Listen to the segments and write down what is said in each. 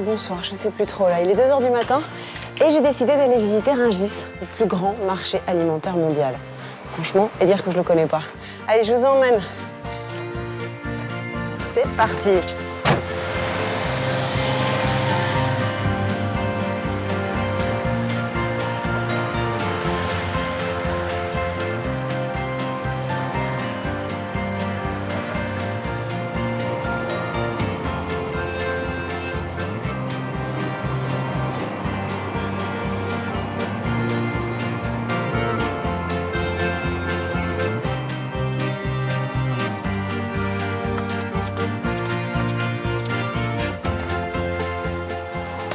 bonsoir, je sais plus trop là. Il est 2 h du matin et j'ai décidé d'aller visiter Rungis, le plus grand marché alimentaire mondial. Franchement, et dire que je le connais pas. Allez, je vous emmène. C'est parti.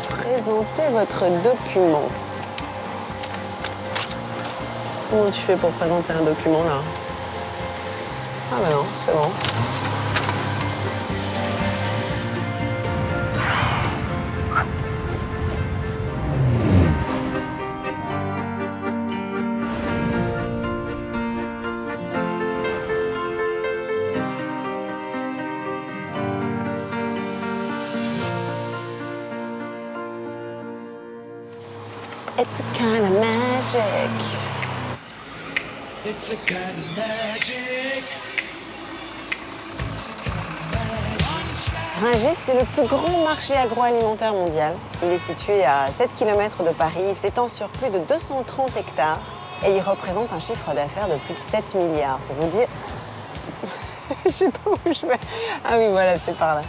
Présentez votre document. Comment tu fais pour présenter un document là? Ah bah non, c'est bon. It's kind of magic. It's a kind of magic. Rungis, c'est le plus grand marché agroalimentaire mondial. Il est situé à 7 km de Paris, il s'étend sur plus de 230 hectares et il représente un chiffre d'affaires de plus de 7 milliards. C'est vous dire... Je sais pas où je vais. Ah oui, voilà, c'est par là.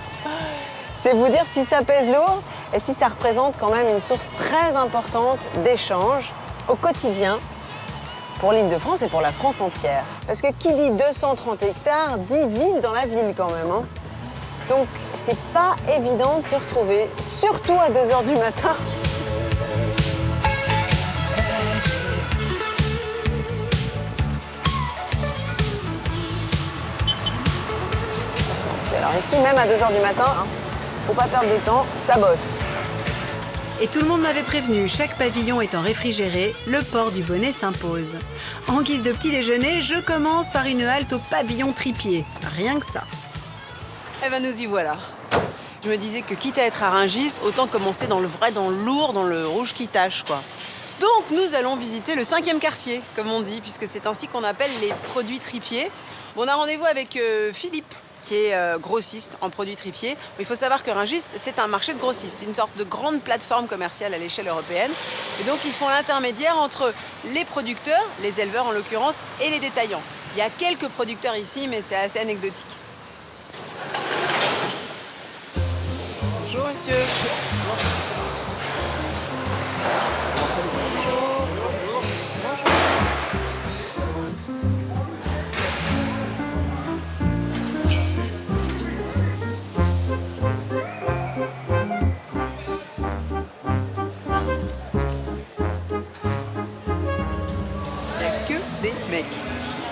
C'est vous dire si ça pèse lourd et si ça représente quand même une source très importante d'échanges au quotidien pour l'Île-de-France et pour la France entière. Parce que qui dit 230 hectares dit ville dans la ville quand même. Hein. Donc c'est pas évident de se retrouver, surtout à 2 h du matin. Et alors ici, même à 2 h du matin, hein, faut pas perdre de temps, ça bosse. Et tout le monde m'avait prévenu, chaque pavillon étant réfrigéré, le port du bonnet s'impose. En guise de petit déjeuner, je commence par une halte au pavillon tripier. Rien que ça. Eh ben nous y voilà. Je me disais que quitte à être à Rungis, autant commencer dans le vrai, dans le lourd, dans le rouge qui tâche, quoi. Donc nous allons visiter le 5e quartier, comme on dit, puisque c'est ainsi qu'on appelle les produits tripiers. Bon, on a rendez-vous avec Philippe, qui est grossiste en produits tripiers. Il faut savoir que Rungis, c'est un marché de grossistes, une sorte de grande plateforme commerciale à l'échelle européenne. Et donc, ils font l'intermédiaire entre les producteurs, les éleveurs en l'occurrence, et les détaillants. Il y a quelques producteurs ici, mais c'est assez anecdotique. Bonjour, monsieur.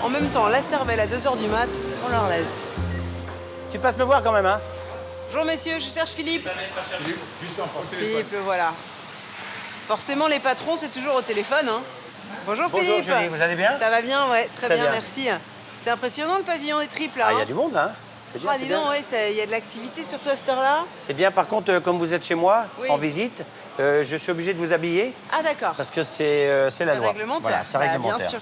En même temps, la cervelle à 2 h du mat, on leur laisse. Tu passes me voir quand même, hein? Bonjour messieurs, je cherche Philippe. Philippe, le voilà. Forcément, les patrons, c'est toujours au téléphone, hein. Bonjour Philippe. Bonjour Julie, vous allez bien? Ça va bien, ouais, très bien, bien, merci. C'est impressionnant le pavillon des tripes là. Ah, il y a du monde, hein? C'est bien, Ah, c'est dis bien. donc, ouais, il y a de l'activité surtout à cette heure-là. C'est bien, par contre, comme vous êtes chez moi, Oui. en visite, je suis obligé de vous habiller Ah d'accord. parce que c'est la loi. Réglementaire. Voilà, c'est Bah, réglementaire. bien sûr.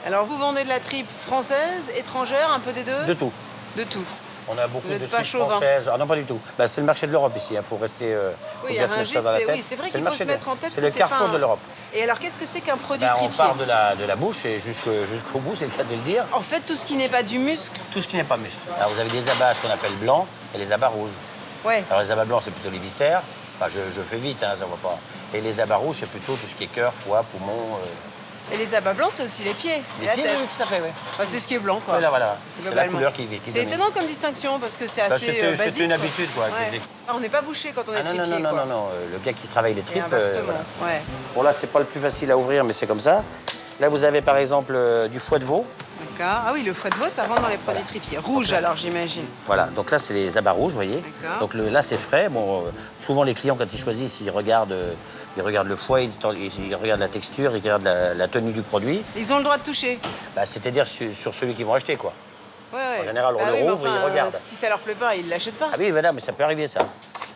Alors vous vendez de la tripe française, étrangère, un peu des deux? De tout. De tout. On a beaucoup Vous de êtes pas tripes chauvin. françaises. Ah non, pas du tout. Bah, c'est le marché de l'Europe ici, il faut rester faut Oui, bien à se mettre Rungis, ça dans la tête. oui, c'est vrai le qu'il faut marché se de- mettre en tête C'est que le c'est carrefour pas un- de l'Europe. Et alors qu'est-ce que c'est qu'un produit Bah, on tripier? part de la bouche et jusqu'au bout, c'est le cas de le dire. En fait, tout ce qui n'est pas du muscle. Tout ce qui n'est pas muscle. Alors vous avez des abats, ce qu'on appelle blancs, et les abats rouges. Ouais. Alors les abats blancs, c'est plutôt les viscères. Enfin, je fais vite, hein, ça va pas. Et les abats rouges, c'est plutôt tout ce qui est cœur, foie, poumon. Et les abats blancs, c'est aussi les pieds et Les la pieds, tête. oui, tout à fait, oui. Enfin, c'est ce qui est blanc, quoi. Voilà, voilà. C'est la Globalement. couleur qui C'est domine. étonnant comme distinction parce que c'est Bah, assez c'était basique. une quoi. habitude, quoi. Ouais. Ah, on n'est pas bouché quand on est Ah non, non, tripier, non, non, quoi. non, non. Le gars qui travaille les Et tripes. inversement, voilà. ouais. Bon, là, c'est pas le plus facile à ouvrir, mais c'est comme ça. Là, vous avez par exemple du foie de veau. D'accord. Ah oui, le foie de veau, ça rentre dans les produits tripiers. Rouge, alors, j'imagine. Voilà, donc là, c'est les abats rouges, vous voyez. D'accord. Donc là, c'est frais. Bon, souvent, les clients, quand ils choisissent, ils regardent le foie, ils regardent la texture, ils regardent la tenue du produit. Ils ont le droit de toucher. Bah, c'est-à-dire sur celui qu'ils vont acheter, quoi. Ouais, ouais. En général, on le oui, mais rouvre et enfin, ils regardent. Si ça leur plaît pas, ils l'achètent pas. Ah oui, voilà, mais ça peut arriver, ça.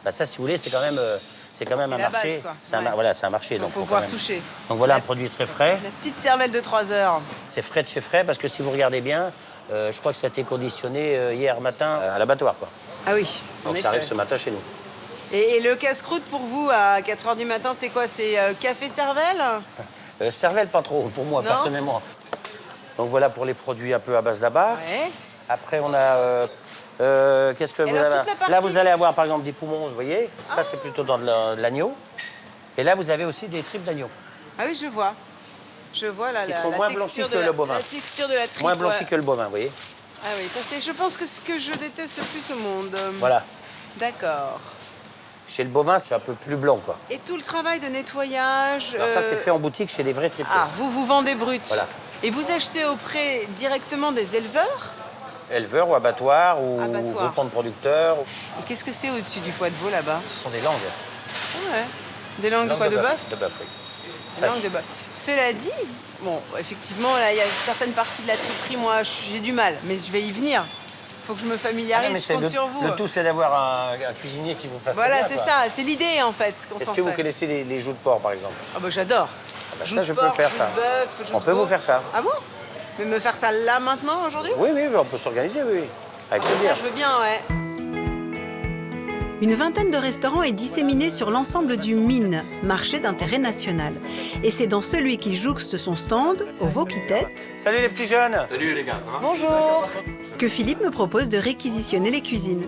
Bah ça, si vous voulez, c'est quand même un la marché. base, quoi. C'est Ouais. voilà, c'est un marché. Donc, faut quand pouvoir même- toucher. Donc voilà La- un produit très frais. La petite cervelle de 3 heures. C'est frais de chez frais parce que si vous regardez bien, je crois que ça a été conditionné hier matin à l'abattoir, quoi. Ah oui, en Donc effet. ça arrive ce matin chez nous. Et le casse-croûte pour vous à 4 h du matin, c'est quoi? C'est café cervelle? Cervelle, pas trop, pour moi, Non. personnellement. Donc voilà pour les produits un peu à base d'abat. Ouais. Après, on a... qu'est-ce que Et vous alors, avez toute la partie- Là, vous allez avoir, par exemple, des poumons, vous voyez. Ça, c'est plutôt dans de l'agneau. Et là, vous avez aussi des tripes d'agneau. Ah oui, je vois. Je vois là, Ils sont moins blanchis que le bovin. la texture de la tripe. Moins blanchi ouais. que le bovin, vous voyez. Ah oui, ça c'est, je pense que ce que je déteste le plus au monde. Voilà. D'accord. Chez le bovin, c'est un peu plus blanc, quoi. Et tout le travail de nettoyage. Alors ça, c'est fait en boutique chez des vrais tripes. Ah, vous vendez brut. Voilà. Et vous achetez auprès directement des éleveurs? Éleveurs ou abattoirs ou Abattoirs. groupements de producteurs. Et qu'est-ce que c'est au-dessus du foie de veau là-bas? Ce sont des langues. Ah ouais. Des langues de quoi? De bœuf? De bœuf, oui. Des langues de bœuf. Cela dit, bon, effectivement, là, il y a certaines parties de la triperie, moi, j'ai du mal, mais je vais y venir. Faut que je me familiarise, je compte sur vous. Le tout, c'est d'avoir un cuisinier qui vous fasse Voilà, bien, c'est quoi. ça, c'est l'idée en fait qu'on Est-ce s'en que vous fait. connaissez les joues de porc, par exemple? Ah bah j'adore. bah Joue ça, de je peux porc, faire joue ça. de bœuf, joue On de peut vous veau. faire ça. Ah bon? Mais me faire ça là maintenant, aujourd'hui? Oui, on peut s'organiser, oui. Avec Ça, plaisir. je veux bien, ouais. Une vingtaine de restaurants est disséminée sur l'ensemble du Mine, marché d'intérêt national. Et c'est dans celui qui jouxte son stand, au Vaux-qui-Tête, Salut les petits jeunes. Bonjour. que Philippe me propose de réquisitionner les cuisines.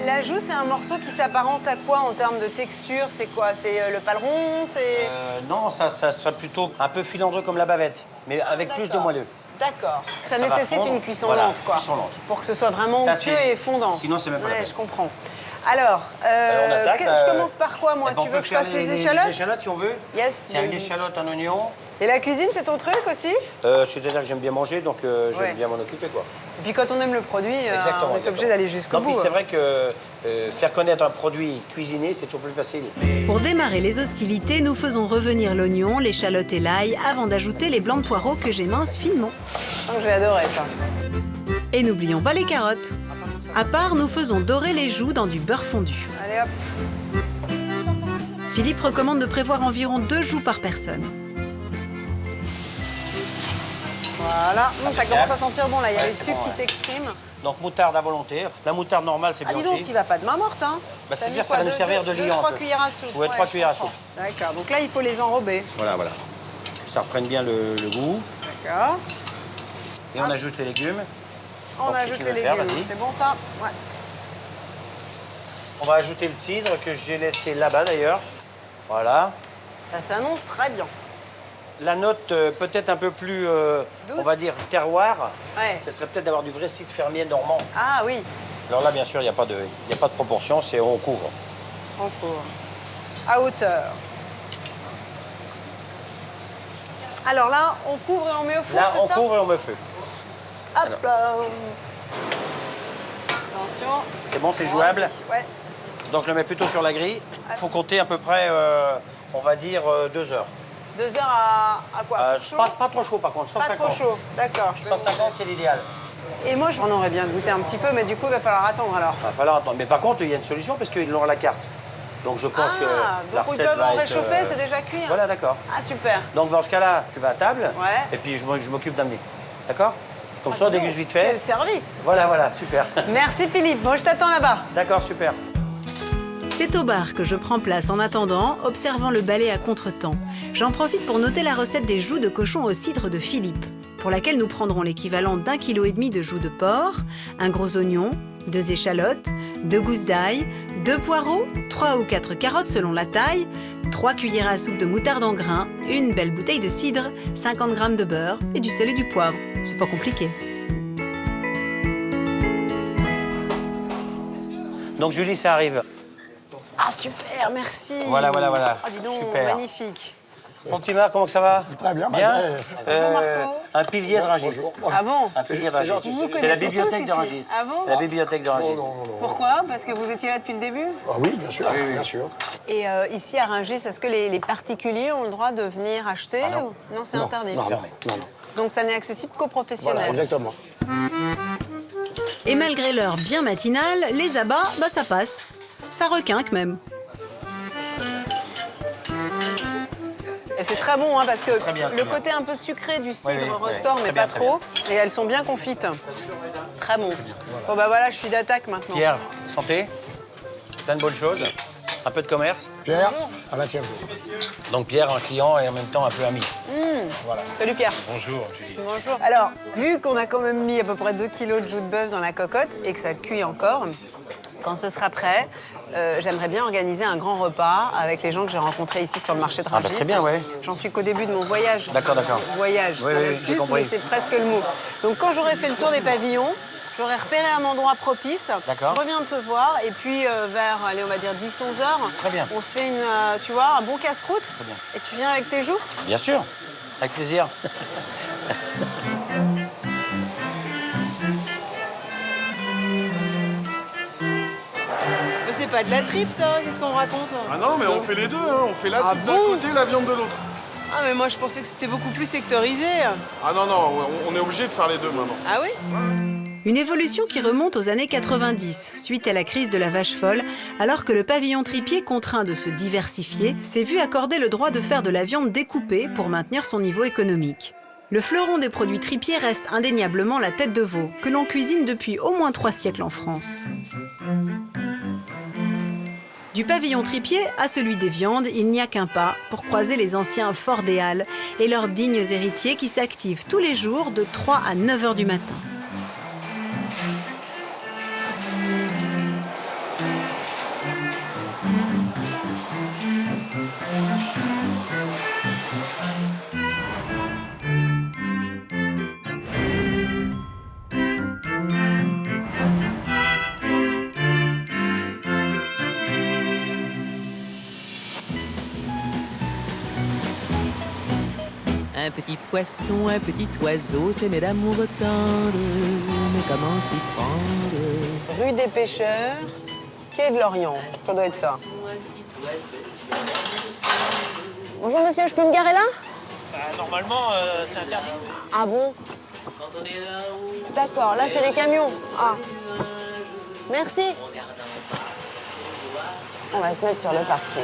La joue, c'est un morceau qui s'apparente à quoi en termes de texture? C'est quoi? C'est le paleron? C'est... Non, ça serait plutôt un peu filandreux comme la bavette, mais avec plus de d'accord. moelleux. D'accord. Ça va nécessite fondre. une cuisson Voilà, lente, quoi. cuisson lente. Pour que ce soit vraiment Ça, onctueux c'est- et fondant. sinon, c'est même pas la Ouais, peine. je comprends. Alors, On attaque, je commence par quoi, moi? eh ben, Tu on veux peut que je faire fasse les échalotes? Les échalotes, si on veut. Yes, Tiens, une baby. échalote, un oignon. Et la cuisine, c'est ton truc aussi? C'est-à-dire que j'aime bien manger, donc Ouais. j'aime bien m'en occuper, quoi. Et puis quand on aime le produit, Exactement. on est obligé d'aller jusqu'au Non, bout. puis c'est vrai que faire connaître un produit cuisiné, c'est toujours plus facile. Pour démarrer les hostilités, nous faisons revenir l'oignon, l'échalote et l'ail avant d'ajouter les blancs de poireaux que j'émince finement. Je sens que je vais adorer ça. Et n'oublions pas les carottes. À part, nous faisons dorer les joues dans du beurre fondu. Allez hop. Philippe recommande de prévoir environ 2 joues par personne. Voilà. Ça commence à sentir bon là, il y a Ouais, les c'est sucres bon, qui ouais. s'expriment. Donc moutarde à volonté. La moutarde normale, c'est Ah bien dis donc, aussi. tu vas pas de main morte, hein? Bah, T'as c'est mis dire, quoi, ça va nous servir de liant un 3 peu. cuillères à soupe. Ouais, 3 je cuillères à comprends. D'accord. Donc là, il faut les enrober. Voilà. Ça reprenne bien le goût. D'accord. Et on ajoute les légumes. On Donc, si ajoute tu les veux faire, légumes. vas-y. C'est bon ça? Ouais. On va ajouter le cidre que j'ai laissé là-bas d'ailleurs. Voilà. Ça s'annonce très bien. La note peut-être un peu plus, Douce. on va dire, terroir. Ouais. Ce serait peut-être d'avoir du vrai cidre fermier normand. Ah oui, Alors là, bien sûr, il n'y a pas de proportion, c'est on couvre. on couvre. À hauteur. Alors là, on couvre et on met au four, Là, c'est on ça? couvre et on met feu. Hop là. Attention. C'est bon, c'est jouable. Vas-y. Ouais. Donc je le mets plutôt sur la grille. Il faut compter à peu près, on va dire, 2 heures. 2 heures à quoi? Chaud? Pas trop chaud par contre, Pas 150. trop chaud. D'accord. je vais 150, c'est l'idéal. Et moi, j'en aurais bien goûté un petit peu, mais du coup, il va falloir attendre alors. Il va falloir attendre. Mais par contre, il y a une solution parce qu'ils l'ont à la carte. Donc je pense que la donc ils recette peuvent va en être, réchauffer, c'est déjà cuit. hein. Voilà, d'accord. Ah, super. Donc dans ce cas-là, tu vas à table. Ouais. Et puis je m'occupe d'amener. D'accord? Comme ça, on dis donc, déguste vite fait. Quel service. Voilà, super. Merci Philippe. Bon, je t'attends là-bas. D'accord, super. C'est au bar que je prends place en attendant, observant le balai à contretemps. J'en profite pour noter la recette des joues de cochon au cidre de Philippe, pour laquelle nous prendrons l'équivalent d'1,5 kg de joues de porc, un gros oignon, 2 échalotes, 2 gousses d'ail, 2 poireaux, 3 ou 4 carottes selon la taille, 3 cuillères à soupe de moutarde en grains, une belle bouteille de cidre, 50 g de beurre et du sel et du poivre. C'est pas compliqué. Donc Julie, ça arrive. Ah, super, merci. Voilà. Ah, dis donc, Super. magnifique. Mon petit Marc, comment que ça va? Très bien, Bien. Bonjour, Marco. Un pilier de Rungis. Bonjour. Ah bon? Un pilier de C'est Rungis. gentil, c'est C'est la connaissez bibliothèque tous de ici. Rungis. Ah bon? La bibliothèque de Rungis. Non. Pourquoi? Parce que vous étiez là depuis le début? Ah oui, bien sûr, bien sûr. Et ici à Rungis, est-ce que les particuliers ont le droit de venir acheter ou... Non, c'est Non, interdit. non. Donc ça n'est accessible qu'aux professionnels. Voilà, exactement. Et malgré l'heure bien matinale, les abats, ça passe. ça requinque même. Et c'est très bon, hein, parce que Très bien, le très bien. côté un peu sucré du cidre oui, ressort, très mais bien, pas très trop. Et elles sont bien confites. Très bon. Bon, bah voilà, je suis d'attaque maintenant. Pierre, santé, plein de bonnes choses, un peu de commerce. Pierre, à la tienne. Donc Pierre, un client et en même temps un peu ami. Salut Pierre. Bonjour, Julie. Bonjour. Alors, vu qu'on a quand même mis à peu près 2 kilos de joues de bœuf dans la cocotte et que ça cuit encore, quand ce sera prêt, j'aimerais bien organiser un grand repas avec les gens que j'ai rencontrés ici sur le marché de Ah bah Rungis. très bien, ouais. J'en suis qu'au début de mon voyage. D'accord, d'accord. Voyage, Oui, c'est un oui, lapsus, j'ai compris. mais c'est presque le mot. Donc quand j'aurai fait le tour des pavillons, j'aurai repéré un endroit propice. D'accord. Je reviens te voir et puis vers, allez, on va dire 10-11 heures, Très bien. on se fait une, tu vois, un bon casse-croûte. Très bien. Et tu viens avec tes joues. Bien sûr, avec plaisir. Mais c'est pas de la tripe ça, qu'est-ce qu'on raconte? Ah non, mais on fait les deux, hein. On fait la Ah tripe d'un bon côté, la viande de l'autre. Ah mais moi je pensais que c'était beaucoup plus sectorisé. Ah non, non, on est obligé de faire les deux maintenant. Ah oui? Une évolution qui remonte aux années 90, suite à la crise de la vache folle, alors que le pavillon tripier, contraint de se diversifier, s'est vu accorder le droit de faire de la viande découpée pour maintenir son niveau économique. Le fleuron des produits tripiers reste indéniablement la tête de veau, que l'on cuisine depuis au moins 3 siècles en France. Du pavillon tripier à celui des viandes, il n'y a qu'un pas pour croiser les anciens forts des Halles et leurs dignes héritiers qui s'activent tous les jours de 3 à 9 heures du matin. Un petit poisson, un petit oiseau, s'aimer d'amour tendre, mais comment s'y prendre? Rue des Pêcheurs, quai de l'Orient. Ça doit être ça. Bonjour monsieur, je peux me garer là? Normalement, c'est interdit. Ah bon? D'accord, là c'est les camions. Ah. Merci. On va se mettre sur le parking.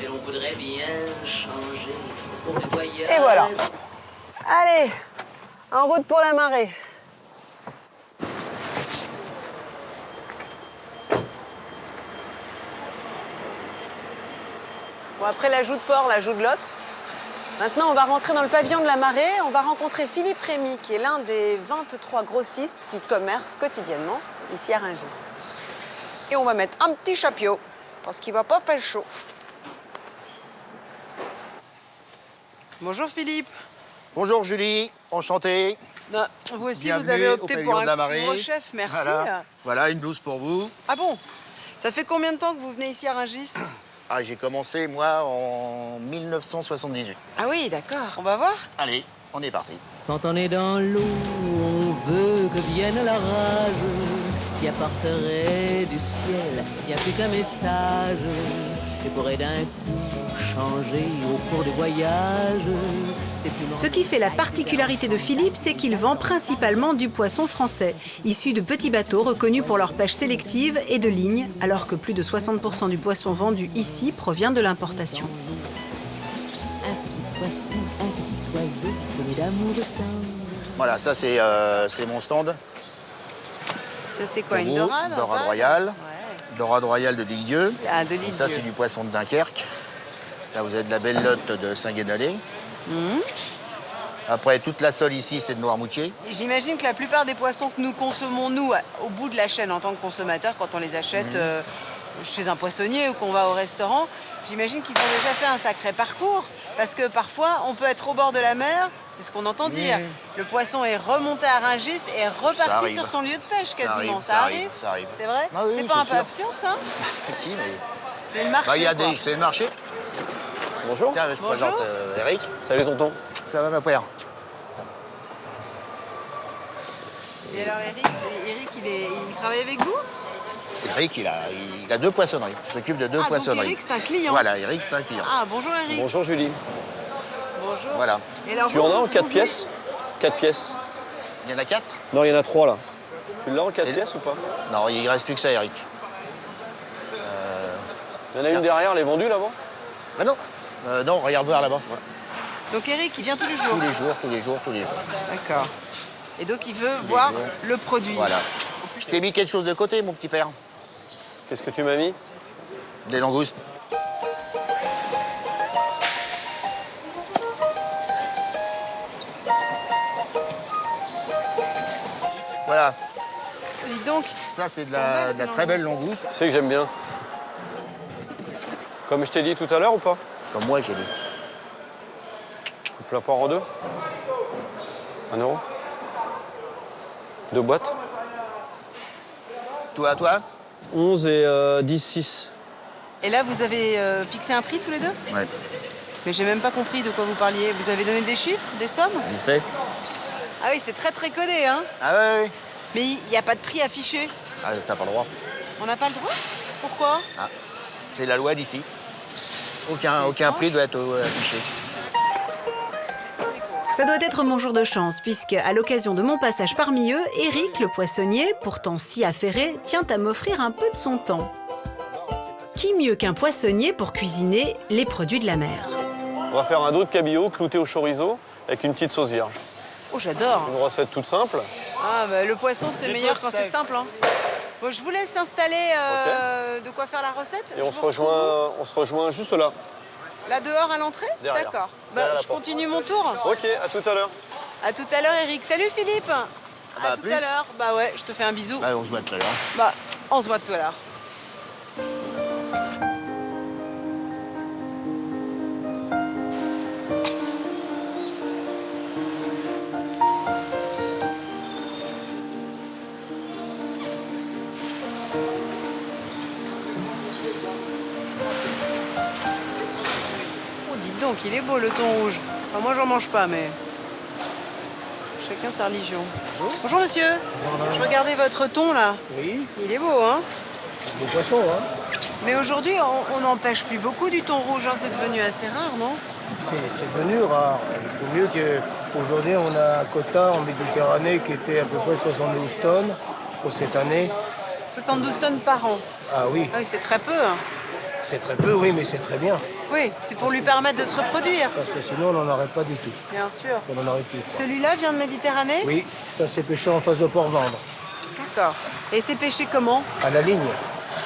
Et l'on voudrait bien changer pour le voyage. Et voilà. Allez, en route pour la marée. Bon, après la joue de porc, la joue de lotte. Maintenant, on va rentrer dans le pavillon de la marée. On va rencontrer Philippe Rémy, qui est l'un des 23 grossistes qui commercent quotidiennement ici à Rungis. Et on va mettre un petit chapeau, parce qu'il va pas faire chaud. Bonjour Philippe. Bonjour Julie, enchanté. Non, vous aussi, Bienvenue vous avez au opté pavillon pour de la un marée. couvre-chef, merci. Voilà, une blouse pour vous. Ah bon? Ça fait combien de temps que vous venez ici à Rungis? Ah, j'ai commencé, moi, en 1978. Ah oui, d'accord. On va voir? Allez, on est parti. Quand on est dans l'eau, on veut que vienne l'orage qui apporterait du ciel bien plus qu'un message et pourrait d'un coup changer au cours du voyage. Ce qui fait la particularité de Philippe, c'est qu'il vend principalement du poisson français, issu de petits bateaux reconnus pour leur pêche sélective et de ligne, alors que plus de 60% du poisson vendu ici provient de l'importation. Un petit poisson, un petit oiseau, c'est d'amour tendre. Voilà, ça c'est mon stand. Ça, c'est quoi, Pour une vous, dorade? un dorade pas royale. Ouais. Dorade royale de Lilieu. Ah, de Ça, c'est l'île-Dieu. du poisson de Dunkerque. Là, vous avez de la belle lotte de Saint-Guénalais. Après, toute la sole ici, c'est de Noirmoutier. J'imagine que la plupart des poissons que nous consommons, nous, au bout de la chaîne, en tant que consommateurs, quand on les achète chez un poissonnier ou qu'on va au restaurant, j'imagine qu'ils ont déjà fait un sacré parcours. Parce que parfois, on peut être au bord de la mer, c'est ce qu'on entend dire. Le poisson est remonté à Rungis et est Ça reparti arrive. sur son lieu de pêche quasiment. Ça arrive, ça arrive. C'est vrai? Ah oui, c'est oui, pas un c'est peu sûr. absurde, ça? Si, mais... C'est le marché, Bah, il y a quoi. c'est le marché. Bonjour. Tiens, je Bonjour. présente Eric. Salut tonton. Ça va, ma père? Et alors, Eric, il travaille avec vous? Eric, il a 2 poissonneries. Il s'occupe de 2 donc poissonneries. Eric, c'est un client. Voilà, Eric, c'est un client. Ah, bonjour Eric. Bonjour Julie. Bonjour. Voilà. Et alors, Tu en as en 4 vous pièces 4 pièces. Il y en a 4? Non, il y en a 3 là. Tu l'as en 4 Et- pièces ou pas? Non, il ne reste plus que ça, Eric. Il y en a une derrière, elle est vendue là-bas? Ah non. Non, regarde voir là-bas. Donc Eric, il vient tous les jours. Tous les jours, tous les jours, tous les jours. D'accord. Et donc il veut voir jours. le produit. Voilà. Je t'ai mis quelque chose de côté, mon petit père. Qu'est-ce que tu m'as mis? Des langoustes. Voilà. Dis donc, Ça, c'est de Sont belles, la ces très belle langoustes. langouste. Tu sais que j'aime bien. Comme je t'ai dit tout à l'heure ou pas? Comme moi, j'ai lu. Coupe la poire en deux. 1 euro. 2 boîtes. Toi 11 et 10, 6. et là vous avez fixé un prix tous les deux? Ouais. Mais j'ai même pas compris de quoi vous parliez. Vous avez donné des chiffres, des sommes? Vite fait. Ah oui, c'est très très codé, hein. Ah ouais, ouais. Mais il n'y a pas de prix affiché. Ah, t'as pas le droit. On n'a pas le droit? Pourquoi? Ah. C'est la loi d'ici. C'est Aucun prix étrange. doit être affiché. Ça doit être mon jour de chance, puisque, à l'occasion de mon passage parmi eux, Eric, le poissonnier, pourtant si affairé, tient à m'offrir un peu de son temps. Qui mieux qu'un poissonnier pour cuisiner les produits de la mer? On va faire un dos de cabillaud clouté au chorizo avec une petite sauce vierge. Oh, j'adore. Une recette toute simple. Ah, bah, le poisson, c'est meilleur quand c'est simple, hein. Bon, je vous laisse installer de quoi faire la recette. Et Je on vous se retrouve rejoint juste là. où? Là dehors à l'entrée? Derrière. D'accord. Derrière la Je porte. continue mon tour. Ok, à tout à l'heure. À tout à l'heure, Eric. Salut Philippe. bah, à à tout plus. à l'heure. Bah ouais, je te fais un bisou. Allez, on se voit tout à l'heure. Bah, on se voit tout à l'heure. Oh, dites donc, il est beau le thon rouge. Enfin, moi, j'en mange pas, mais chacun sa religion. Bonjour, monsieur. Je regardais votre thon là. Oui, Il est beau, hein? des poissons, hein. Mais aujourd'hui, on n'en pêche plus beaucoup du thon rouge, hein. C'est devenu assez rare, non? C'est devenu rare. Il faut mieux qu'aujourd'hui, on a un quota en Méditerranée qui était à peu près de 72 tonnes pour cette année. 72 tonnes par an. Ah oui, Ah oui, c'est très peu, hein. c'est très peu, oui, mais c'est très bien. Oui, c'est pour lui permettre de se reproduire. Parce que sinon, on n'en aurait pas du tout. Bien sûr. On n'en aurait plus. Celui-là vient de Méditerranée? Oui, ça c'est pêché en face de Port-Vendre, D'accord. Et c'est pêché comment? à la ligne.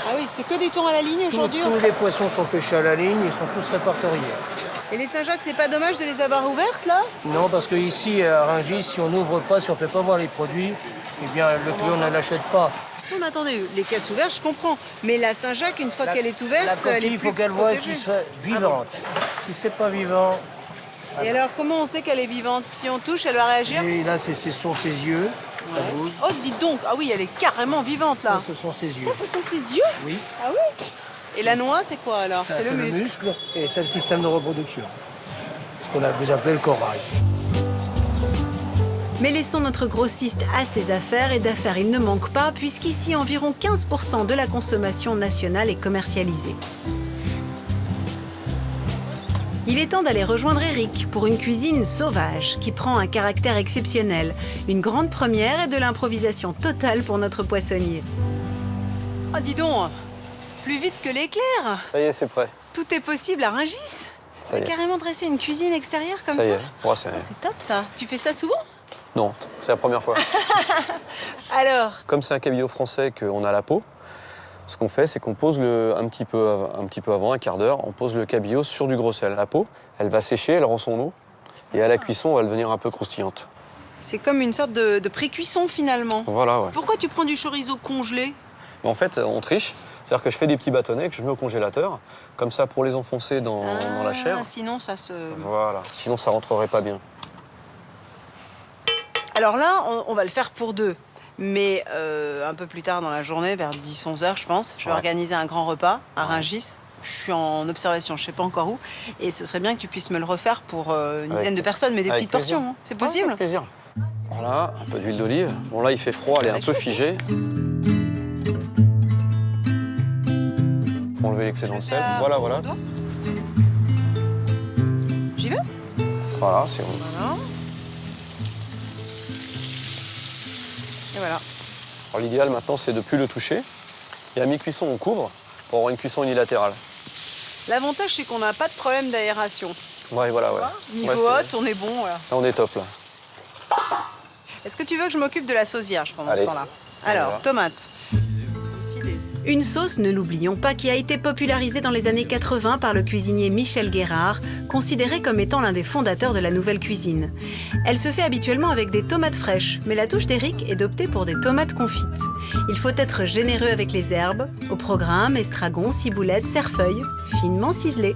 Ah oui, c'est que des thons à la ligne aujourd'hui? Tous les poissons sont pêchés à la ligne, ils sont tous répertoriés. Et les Saint-Jacques, c'est pas dommage de les avoir ouvertes, là? Non, parce qu'ici, à Rungis, si on n'ouvre pas, si on ne fait pas voir les produits, eh bien, le client ne l'achète pas. Non, mais attendez, les caisses ouvertes, je comprends. Mais la Saint-Jacques, une fois qu'elle est ouverte, La elle coquille, est il faut plus qu'elle voie protégée. qu'il soit vivante. Si c'est pas vivant, Et alors, comment on sait qu'elle est vivante? Si on touche, elle va réagir? et là, ce sont ses yeux. Ça bouge. Oh, dites donc. Ah oui, elle est carrément vivante, là. Ça, ce sont ses yeux. Ça, ce sont ses yeux? Oui. Ah oui? Et la noix, c'est quoi, alors? Ça, C'est le muscle. et c'est le système de reproduction. Ce qu'on a vous appelez le corail. Mais laissons notre grossiste à ses affaires, et d'affaires il ne manque pas, puisqu'ici environ 15% de la consommation nationale est commercialisée. Il est temps d'aller rejoindre Eric pour une cuisine sauvage qui prend un caractère exceptionnel, une grande première et de l'improvisation totale pour notre poissonnier. Ah, dis donc, plus vite que l'éclair. Ça y est, c'est prêt. Tout est possible à Rungis. Ça y T'as est. carrément dressé une cuisine extérieure comme Ça ça? y est. Ouais, c'est... Ah, c'est top, ça. Tu fais ça souvent? Non, c'est la première fois. Alors? Comme c'est un cabillaud français qu'on a la peau, ce qu'on fait, c'est qu'on pose un petit peu avant, un quart d'heure, on pose le cabillaud sur du gros sel. La peau, elle va sécher, elle rend son eau, et à la cuisson, elle va devenir un peu croustillante. C'est comme une sorte de pré-cuisson, finalement. Voilà, ouais. Pourquoi tu prends du chorizo congelé? Mais en fait, on triche. C'est-à-dire que je fais des petits bâtonnets que je mets au congélateur, comme ça pour les enfoncer dans la chair. Sinon, ça se... Voilà, sinon ça rentrerait pas bien. Alors là, on va le faire pour deux. Mais un peu plus tard dans la journée, vers 10-11 heures, je pense, je vais Ouais. organiser un grand repas à Rungis. Je suis en observation, je sais pas encore où. Et ce serait bien que tu puisses me le refaire pour une dizaine de personnes, mais des avec petites plaisir. portions, hein. C'est possible? Avec plaisir. Voilà, un peu d'huile d'olive. Bon là, il fait froid, elle est un peu figée. Pour enlever l'excédent de sel. Voilà, voilà. J'y vais? Voilà, c'est bon. Voilà. Et voilà. Alors l'idéal maintenant, c'est de ne plus le toucher. Et à mi-cuisson, on couvre pour avoir une cuisson unilatérale. L'avantage, c'est qu'on n'a pas de problème d'aération. Ouais, voilà, ouais. Niveau Ouais, hôte, on est bon. Voilà. là, on est top, là. Est-ce que tu veux que je m'occupe de la sauce vierge pendant ce Allez. temps-là? Alors, Voilà. tomate. Petite idée. Une sauce, ne l'oublions pas, qui a été popularisée dans les années 80 par le cuisinier Michel Guérard, considéré comme étant l'un des fondateurs de la nouvelle cuisine. Elle se fait habituellement avec des tomates fraîches, mais la touche d'Éric est d'opter pour des tomates confites. Il faut être généreux avec les herbes. Au programme, estragon, ciboulette, cerfeuil, finement ciselé.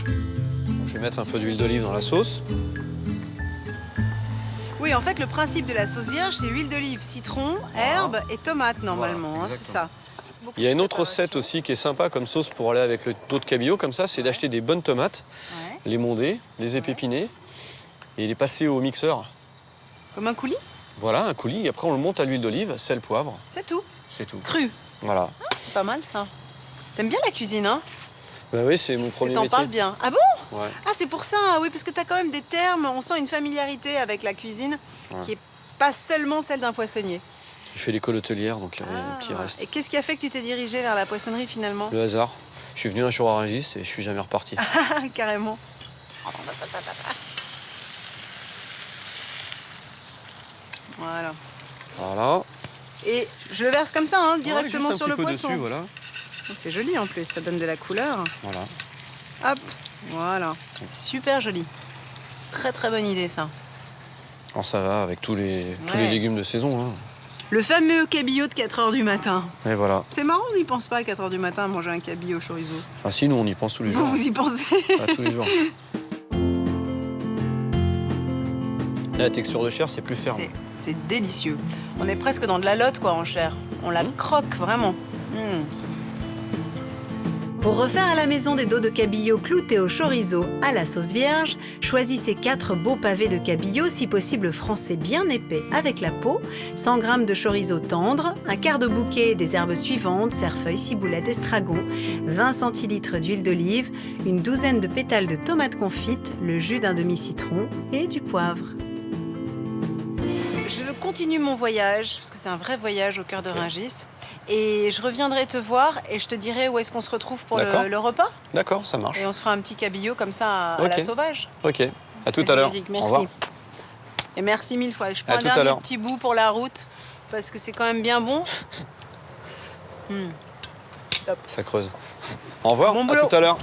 Je vais mettre un peu d'huile d'olive dans la sauce. Oui, en fait, le principe de la sauce vierge, c'est huile d'olive, citron, herbe et tomate, normalement. Hein, c'est ça. Il y a une autre recette aussi qui est sympa comme sauce pour aller avec le dos de cabillaud, comme ça, c'est d'acheter des bonnes tomates, Ouais. les monder, les épépiner et les passer au mixeur. Comme un coulis, Voilà, un coulis, et après on le monte à l'huile d'olive, sel, poivre, c'est tout. c'est tout. Cru. Voilà. Ah, c'est pas mal, ça. T'aimes bien la cuisine, hein? Bah oui, c'est mon Et premier t'en métier. parles bien. Ah bon? Ouais. Ah, c'est pour ça, oui, parce que t'as quand même des termes, on sent une familiarité avec la cuisine Ouais. qui est pas seulement celle d'un poissonnier. J'ai fait l'école hôtelière, donc il y avait un petit reste. Et qu'est-ce qui a fait que tu t'es dirigé vers la poissonnerie finalement? Le hasard. Je suis venu un jour à Rungis et je suis jamais reparti. Carrément. Voilà. Voilà. Et je le verse comme ça, hein, directement Ouais, juste sur un le petit peu poisson. dessus, voilà. C'est joli en plus, ça donne de la couleur. Voilà. Hop, voilà. C'est super joli. Très très bonne idée ça. Alors ça va avec tous les Ouais. légumes de saison. Hein. Le fameux cabillaud de 4 h du matin. Et voilà. C'est marrant, on n'y pense pas à 4 h du matin à manger un cabillaud au chorizo. Ah si, nous on y pense tous les jours. Vous y pensez? Ah, tous les jours. La texture de chair, c'est plus ferme. C'est délicieux. On est presque dans de la lotte quoi en chair. On la croque vraiment. Pour refaire à la maison des dos de cabillaud cloutés au chorizo à la sauce vierge, choisissez 4 beaux pavés de cabillaud, si possible français bien épais avec la peau, 100 g de chorizo tendre, un quart de bouquet des herbes suivantes, cerfeuil, ciboulette, estragon, 20 centilitres d'huile d'olive, une douzaine de pétales de tomates confites, le jus d'un demi-citron et du poivre. Je continue mon voyage, parce que c'est un vrai voyage au cœur de Rungis. Et je reviendrai te voir et je te dirai où est-ce qu'on se retrouve pour D'accord. le repas. D'accord, ça marche. Et on se fera un petit cabillaud comme ça à la Ok. sauvage. Ok, à tout à Salut, l'heure. Eric, Au merci. revoir. Et merci mille fois. Je prends À un tout à dernier l'heure. petit bout pour la route, parce que c'est quand même bien bon. Ça creuse. Au revoir, Bon à boulot. tout à l'heure.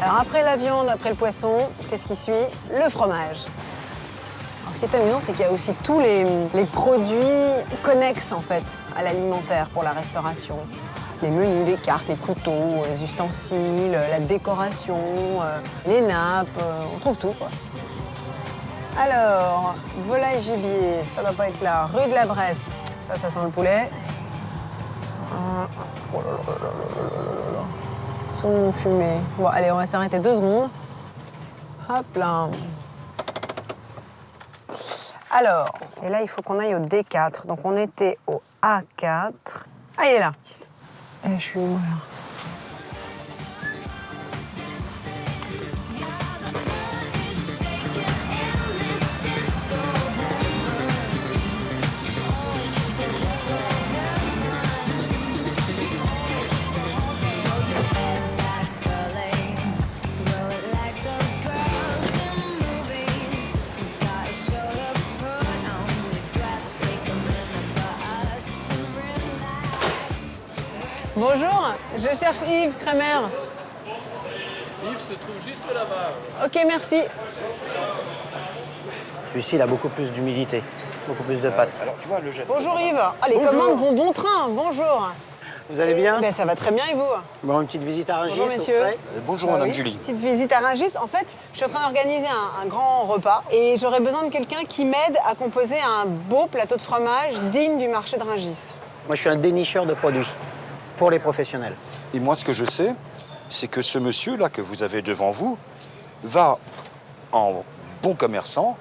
Alors après la viande, après le poisson, qu'est-ce qui suit? Le fromage. Alors, ce qui est amusant, c'est qu'il y a aussi tous les produits connexes en fait à l'alimentaire pour la restauration. Les menus, les cartes, les couteaux, les ustensiles, la décoration, les nappes, on trouve tout quoi. Alors, volaille gibier, ça doit pas être là. Rue de la Bresse, ça sent le poulet. Oh là là là là là là là là. Saumon fumé. Bon, allez, on va s'arrêter 2 secondes. Hop là. Alors, et là, il faut qu'on aille au D4. Donc, on était au A4. Ah, il est là. Et je suis où, là? Bonjour, je cherche Yves Kremer. Yves se trouve juste là-bas. Ok, merci. Celui-ci, il a beaucoup plus d'humidité, beaucoup plus de pâte. Alors tu vois, le jet. Bonjour Yves. Ah, les Bonjour. commandes vont bon train. Bonjour. Vous allez bien? Ben, ça va très bien et vous? Bon, une petite visite à Rungis, Bonjour, au messieurs. frais. Bonjour Bah Madame oui, Julie. Petite visite à Rungis. En fait, je suis en train d'organiser un grand repas et j'aurais besoin de quelqu'un qui m'aide à composer un beau plateau de fromage digne du marché de Rungis. Moi, je suis un dénicheur de produits pour les professionnels. Et moi, ce que je sais, c'est que ce monsieur-là que vous avez devant vous va, en bon commerçant,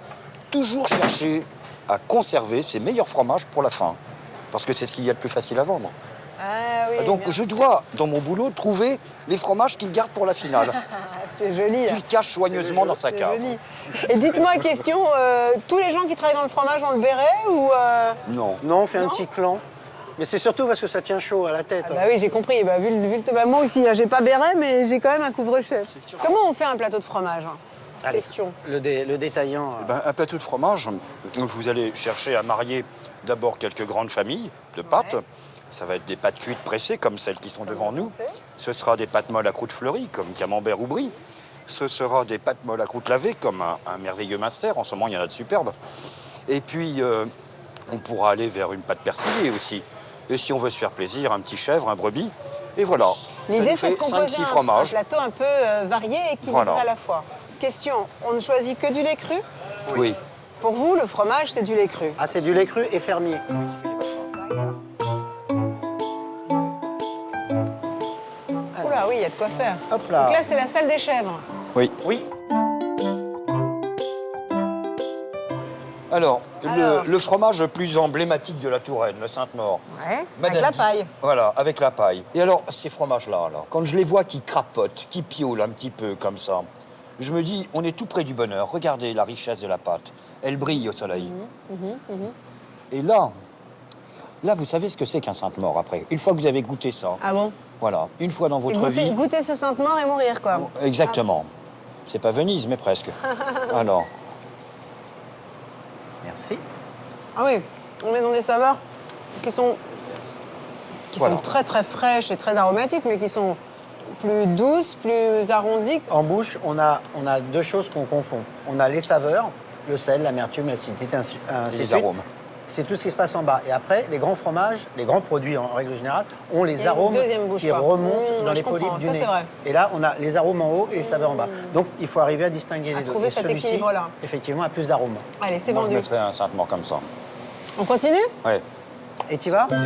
toujours chercher à conserver ses meilleurs fromages pour la fin. parce que c'est ce qu'il y a de plus facile à vendre. Ah oui, Donc merci. je dois, dans mon boulot, trouver les fromages qu'il garde pour la finale, C'est joli. qu'il cache soigneusement dans sa C'est cave. joli. Et dites-moi, question, tous les gens qui travaillent dans le fromage, on le verrait ou Non. Non, on fait un Non. petit clan. Mais c'est surtout parce que ça tient chaud à la tête. Ah bah oui, j'ai compris. Bah, vu le moi aussi, hein, j'ai pas béret, mais j'ai quand même un couvre-chef. Comment on fait un plateau de fromage hein Allez, Question. le détaillant. Eh ben, un plateau de fromage, vous allez chercher à marier d'abord quelques grandes familles de pâtes. Ouais. Ça va être des pâtes cuites pressées, comme celles qui sont devant nous. Ce sera des pâtes molles à croûte fleurie, comme camembert ou brie. Ce sera des pâtes molles à croûte lavée, comme un merveilleux master. En ce moment, il y en a de superbes. Et puis, on pourra aller vers une pâte persillée aussi. Et si on veut se faire plaisir, un petit chèvre, un brebis. Et voilà. Ça L'idée, nous c'est de fait composer 5-6 un fromages. plateau un peu varié et équilibré Voilà. à la fois. Question, on ne choisit que du lait cru? Oui. Pour vous, le fromage, c'est du lait cru. Ah, c'est du lait cru et fermier. Oula, oui, il y a de quoi faire. Hop là. Donc là, c'est la salle des chèvres. Oui. Oui. Alors, Alors. le fromage le plus emblématique de la Touraine, le Sainte-Maure. Ouais, avec Madame la dit- paille. Voilà, avec la paille. Et alors, ces fromages-là, là, quand je les vois qui crapotent, qui piolent un petit peu comme ça, je me dis, on est tout près du bonheur. Regardez la richesse de la pâte. Elle brille au soleil. Et là, vous savez ce que c'est qu'un Sainte-Maure après. Une fois que vous avez goûté ça, Ah bon? voilà, une fois dans C'est votre vie. goûter ce Sainte-Maure et mourir, quoi. Exactement. C'est pas Venise, mais presque. Alors, Merci. Ah oui, on est dans des saveurs qui sont Voilà. très très fraîches et très aromatiques, mais qui sont plus douces, plus arrondies. En bouche, on a deux choses qu'on confond. On a les saveurs, le sel, l'amertume, l'acidité, ainsi de les suite. arômes. C'est tout ce qui se passe en bas. Et après, les grands fromages, les grands produits en règle générale, ont Il y les a une arômes deuxième bouche, qui quoi. remontent dans Je les comprends, polypes du ça, nez. c'est vrai. Et là, on a les arômes en haut et les saveurs en bas. Donc, il faut arriver à distinguer les deux. trouver Et cet celui-ci, équilibre-là. effectivement, a plus d'arômes. Allez, c'est moi, je vendu. mettrais un Sainte-Maure comme ça. On continue? Ouais. Et tu vas? Oui.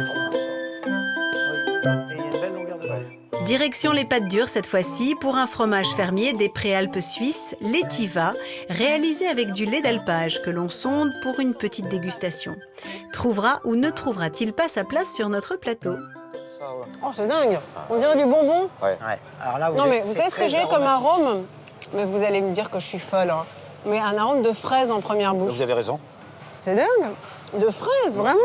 Et il y a une belle longueur de base. Direction les pâtes dures cette fois-ci pour un fromage fermier des Préalpes suisses, l'Etiva, réalisé avec du lait d'alpage que l'on sonde pour une petite dégustation. Trouvera ou ne trouvera-t-il pas sa place sur notre plateau? Oh, c'est dingue! On dirait du bonbon. Ouais. Alors là, Non, mais c'est vous savez ce que très j'ai comme aromatique. arôme? Mais vous allez me dire que je suis folle, hein. Mais un arôme de fraise en première bouche. Vous avez raison. C'est dingue! De fraise, vraiment!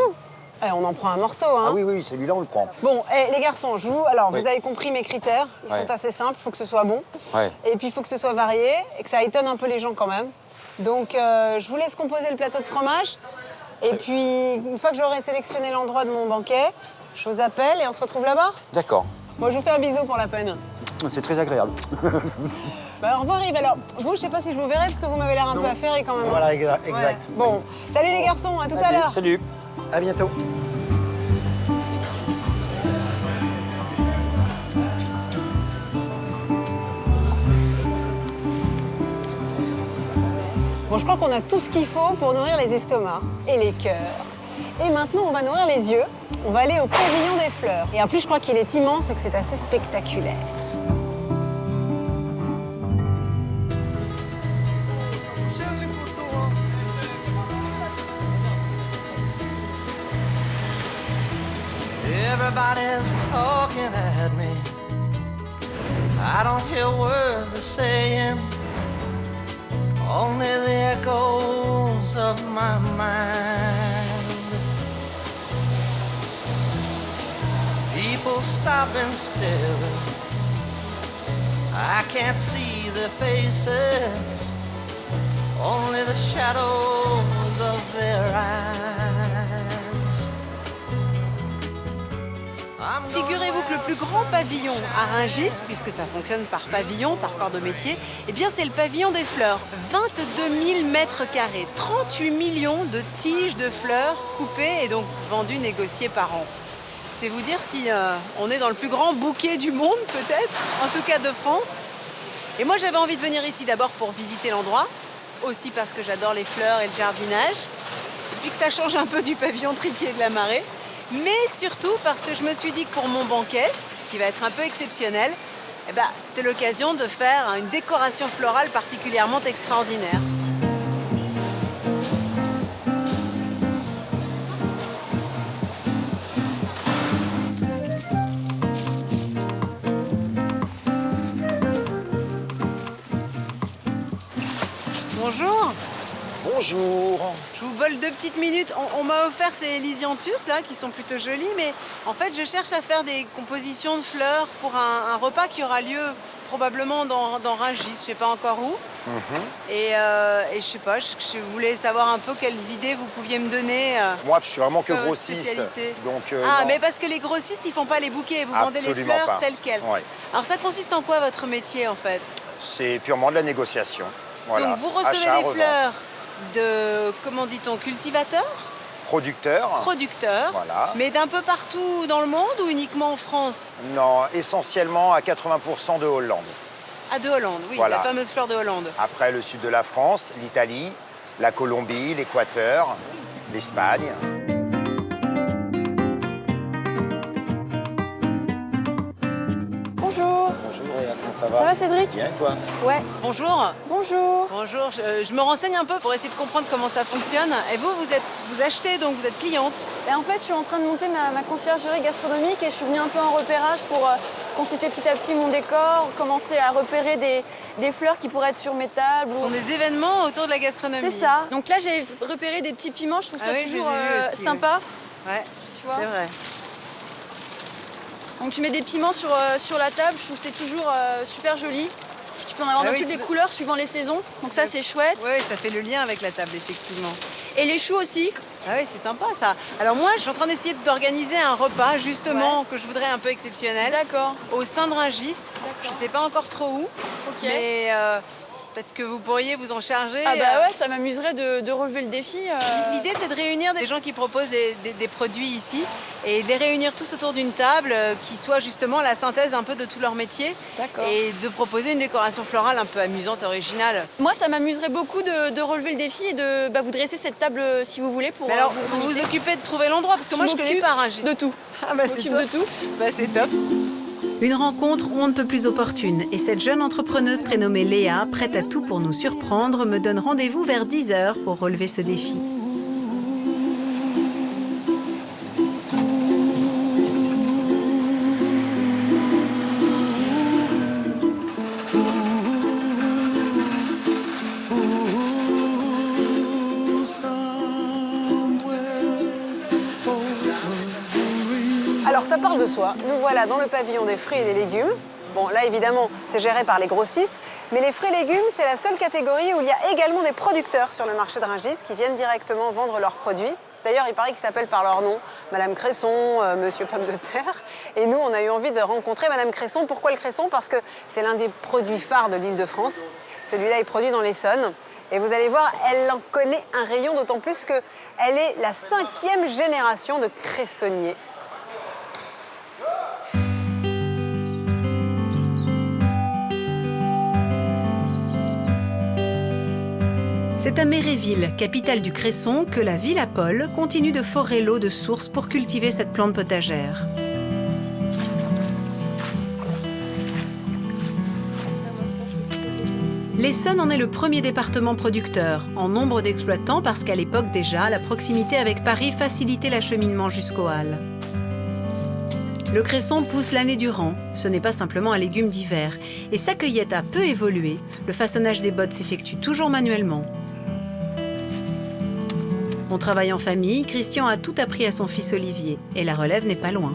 Eh, on en prend un morceau, hein? Ah oui, oui, celui-là, on le prend. Bon, les garçons, alors Oui. vous avez compris mes critères, ils Ouais. sont assez simples, il faut que ce soit bon. Ouais. Et puis il faut que ce soit varié et que ça étonne un peu les gens quand même. Donc je vous laisse composer le plateau de fromage. Et puis une fois que j'aurai sélectionné l'endroit de mon banquet, je vous appelle et on se retrouve là-bas. D'accord. Moi je vous fais un bisou pour la peine. C'est très agréable. Bah, au revoir Yves. Alors vous, je sais pas si je vous verrai parce que vous m'avez l'air un peu affairé quand même. Voilà, Ouais. exact. Bon, salut les garçons, à tout à l'heure. Salut. À bientôt. Bon, je crois qu'on a tout ce qu'il faut pour nourrir les estomacs et les cœurs. Et maintenant, on va nourrir les yeux. On va aller au pavillon des fleurs. Et en plus, je crois qu'il est immense et que c'est assez spectaculaire. Everybody's talking at me. I don't hear a word they're saying, only the echoes of my mind. People stop and stare. I can't see their faces, only the shadows of their eyes. Figurez-vous que le plus grand pavillon à Rungis, puisque ça fonctionne par pavillon, par corps de métier, eh bien c'est le pavillon des fleurs. 22 000 mètres carrés, 38 millions de tiges de fleurs coupées et donc vendues, négociées par an. C'est vous dire si on est dans le plus grand bouquet du monde peut-être, en tout cas de France. Et moi j'avais envie de venir ici d'abord pour visiter l'endroit, aussi parce que j'adore les fleurs et le jardinage, et puis que ça change un peu du pavillon Tripier de la Marée. Mais surtout parce que je me suis dit que pour mon banquet, qui va être un peu exceptionnel, eh ben, c'était l'occasion de faire une décoration florale particulièrement extraordinaire. Bonjour. Bonjour. Je vous vole 2 petites minutes. On m'a offert ces Lysianthus là, qui sont plutôt jolis, mais en fait, je cherche à faire des compositions de fleurs pour un repas qui aura lieu probablement dans Rungis, je sais pas encore où. Et je sais pas, je voulais savoir un peu quelles idées vous pouviez me donner. Moi, je suis vraiment que votre grossiste. spécialité. Donc, Ah, non. mais parce que les grossistes, ils font pas les bouquets, vous vendez les Absolument fleurs pas. telles quelles. Ouais. Alors ça consiste en quoi votre métier en fait? C'est purement de la négociation. Voilà. Donc vous recevez Achat, des revente. fleurs de, comment dit-on, cultivateurs, Producteur. producteurs, Voilà. mais d'un peu partout dans le monde ou uniquement en France? Non, essentiellement à 80% de Hollande. Ah, de Hollande, oui, Voilà. la fameuse fleur de Hollande. Après, le sud de la France, l'Italie, la Colombie, l'Équateur, l'Espagne. Bonjour. Bonjour, comment Ça va Cédric? Bien, toi? Ouais. Bonjour. Bonjour. Bonjour, je me renseigne un peu pour essayer de comprendre comment ça fonctionne. Et vous achetez, donc vous êtes cliente. Et en fait, je suis en train de monter ma conciergerie gastronomique et je suis venue un peu en repérage pour constituer petit à petit mon décor, commencer à repérer des fleurs qui pourraient être sur mes tables. Ce sont des événements autour de la gastronomie. C'est ça. Donc là, j'ai repéré des petits piments, je trouve ça Ah oui, je les ai toujours vus aussi, sympa. Ouais, Tu vois. c'est vrai. Donc tu mets des piments sur la table, je trouve que c'est toujours super joli. Tu peux en avoir Ah dans oui, toutes tu les peux- couleurs suivant les saisons, donc ça c'est chouette. Oui, ça fait le lien avec la table, effectivement. Et les choux aussi. Ah oui, c'est sympa ça. Alors moi, je suis en train d'essayer d'organiser un repas, justement, que je voudrais un peu exceptionnel. D'accord. Au sein de Rungis. Je ne sais pas encore trop où, Ok. mais peut-être que vous pourriez vous en charger. Ah bah ouais, ça m'amuserait de relever le défi. L'idée, c'est de réunir des gens qui proposent des produits ici et de les réunir tous autour d'une table qui soit justement la synthèse un peu de tout leur métier. D'accord. Et de proposer une décoration florale un peu amusante, originale. Moi, ça m'amuserait beaucoup de relever le défi et de vous dresser cette table si vous voulez pour. Mais alors, vous vous vous inviter. occupez de trouver l'endroit parce que moi, je connais m'occupe pas Rungis. de tout. Ah bah Je c'est m'occupe top. de tout. Bah c'est top. Une rencontre on ne peut plus opportune et cette jeune entrepreneuse prénommée Léa, prête à tout pour nous surprendre, me donne rendez-vous vers 10h pour relever ce défi. Alors ça part de soi. Nous voilà dans le pavillon des fruits et des légumes. Bon, là évidemment, c'est géré par les grossistes, mais les fruits et légumes, c'est la seule catégorie où il y a également des producteurs sur le marché de Rungis qui viennent directement vendre leurs produits. D'ailleurs, il paraît qu'ils s'appellent par leur nom, Madame Cresson, Monsieur Pomme de Terre. Et nous, on a eu envie de rencontrer Madame Cresson. Pourquoi le Cresson? Parce que c'est l'un des produits phares de l'Île-de-France. Celui-là est produit dans l'Essonne. Et vous allez voir, elle en connaît un rayon, d'autant plus qu'elle est la 5e génération de cressonniers. C'est à Méréville, capitale du Cresson, que la Villa Paul continue de forer l'eau de source pour cultiver cette plante potagère. L'Essonne en est le premier département producteur, en nombre d'exploitants parce qu'à l'époque déjà, la proximité avec Paris facilitait l'acheminement jusqu'aux Halles. Le cresson pousse l'année durant, ce n'est pas simplement un légume d'hiver, et sa cueillette a peu évolué, le façonnage des bottes s'effectue toujours manuellement. On travaille en famille, Christian a tout appris à son fils Olivier, et la relève n'est pas loin.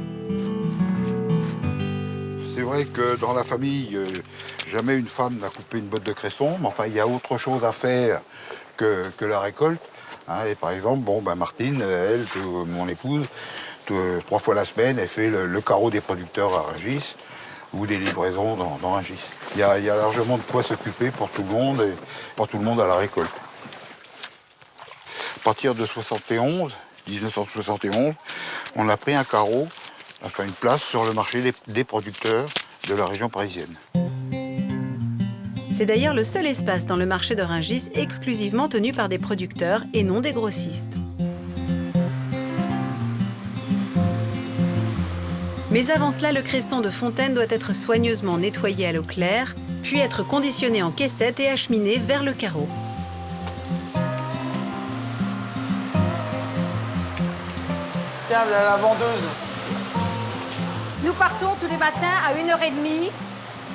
C'est vrai que dans la famille, jamais une femme n'a coupé une botte de cresson, mais enfin, il y a autre chose à faire que la récolte. Hein, et par exemple, Martine, elle, mon épouse, 3 fois la semaine, elle fait le carreau des producteurs à Rungis ou des livraisons dans Rungis. Il y a largement de quoi s'occuper pour tout le monde et pour tout le monde à la récolte. À partir de 1971, on a pris un carreau, enfin une place sur le marché des producteurs de la région parisienne. C'est d'ailleurs le seul espace dans le marché de Rungis exclusivement tenu par des producteurs et non des grossistes. Mais avant cela, le cresson de Fontaine doit être soigneusement nettoyé à l'eau claire, puis être conditionné en caissette et acheminé vers le carreau. Tiens, la vendeuse. Nous partons tous les matins à 1h30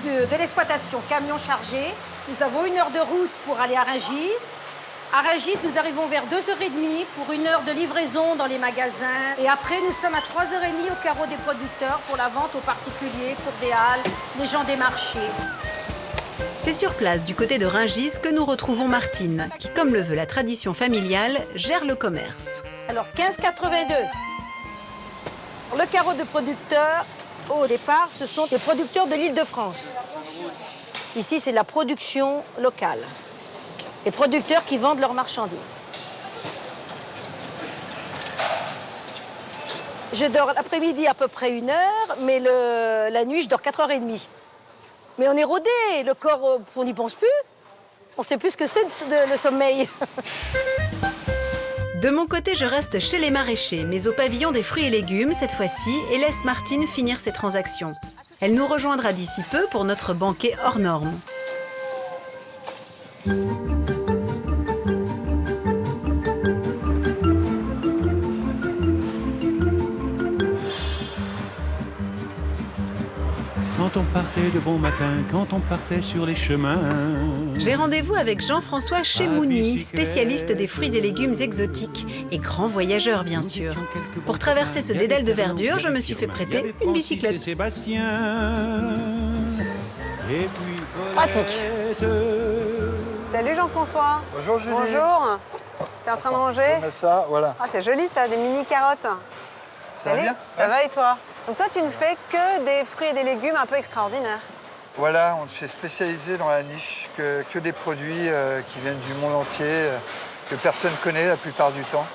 de l'exploitation, camion chargé. Nous avons 1 heure de route pour aller à Rungis. À Rungis, nous arrivons vers 2h30 pour 1 heure de livraison dans les magasins. Et après, nous sommes à 3h30 au carreau des producteurs pour la vente aux particuliers, cours des halles, les gens des marchés. C'est sur place, du côté de Rungis, que nous retrouvons Martine, qui, comme le veut la tradition familiale, gère le commerce. Alors, 15,82. Le carreau de producteurs, au départ, ce sont des producteurs de l'Île-de-France. Ici, c'est la production locale. Les producteurs qui vendent leurs marchandises. Je dors l'après-midi à peu près 1 heure, mais la nuit, je dors 4h30. Mais on est rodé, le corps, on n'y pense plus. On sait plus ce que c'est le sommeil. De mon côté, je reste chez les maraîchers, mais au pavillon des fruits et légumes cette fois-ci, et laisse Martine finir ses transactions. Elle nous rejoindra d'ici peu pour notre banquet hors norme. Quand on partait de bon matin, quand on partait sur les chemins. J'ai rendez-vous avec Jean-François Chemouni, spécialiste des fruits et légumes exotiques et grand voyageur bien sûr. Pour traverser ce dédale de verdure, je me suis fait prêter une bicyclette. Pratique. Salut Jean-François. Bonjour Julie. Bonjour. T'es en train de manger? On met ça, voilà. Ah, c'est joli ça, des mini carottes. Ça va bien? Ça va et toi? Donc toi, tu ne fais que des fruits et des légumes un peu extraordinaires. Voilà, on s'est spécialisé dans la niche, que des produits qui viennent du monde entier, que personne ne connaît la plupart du temps.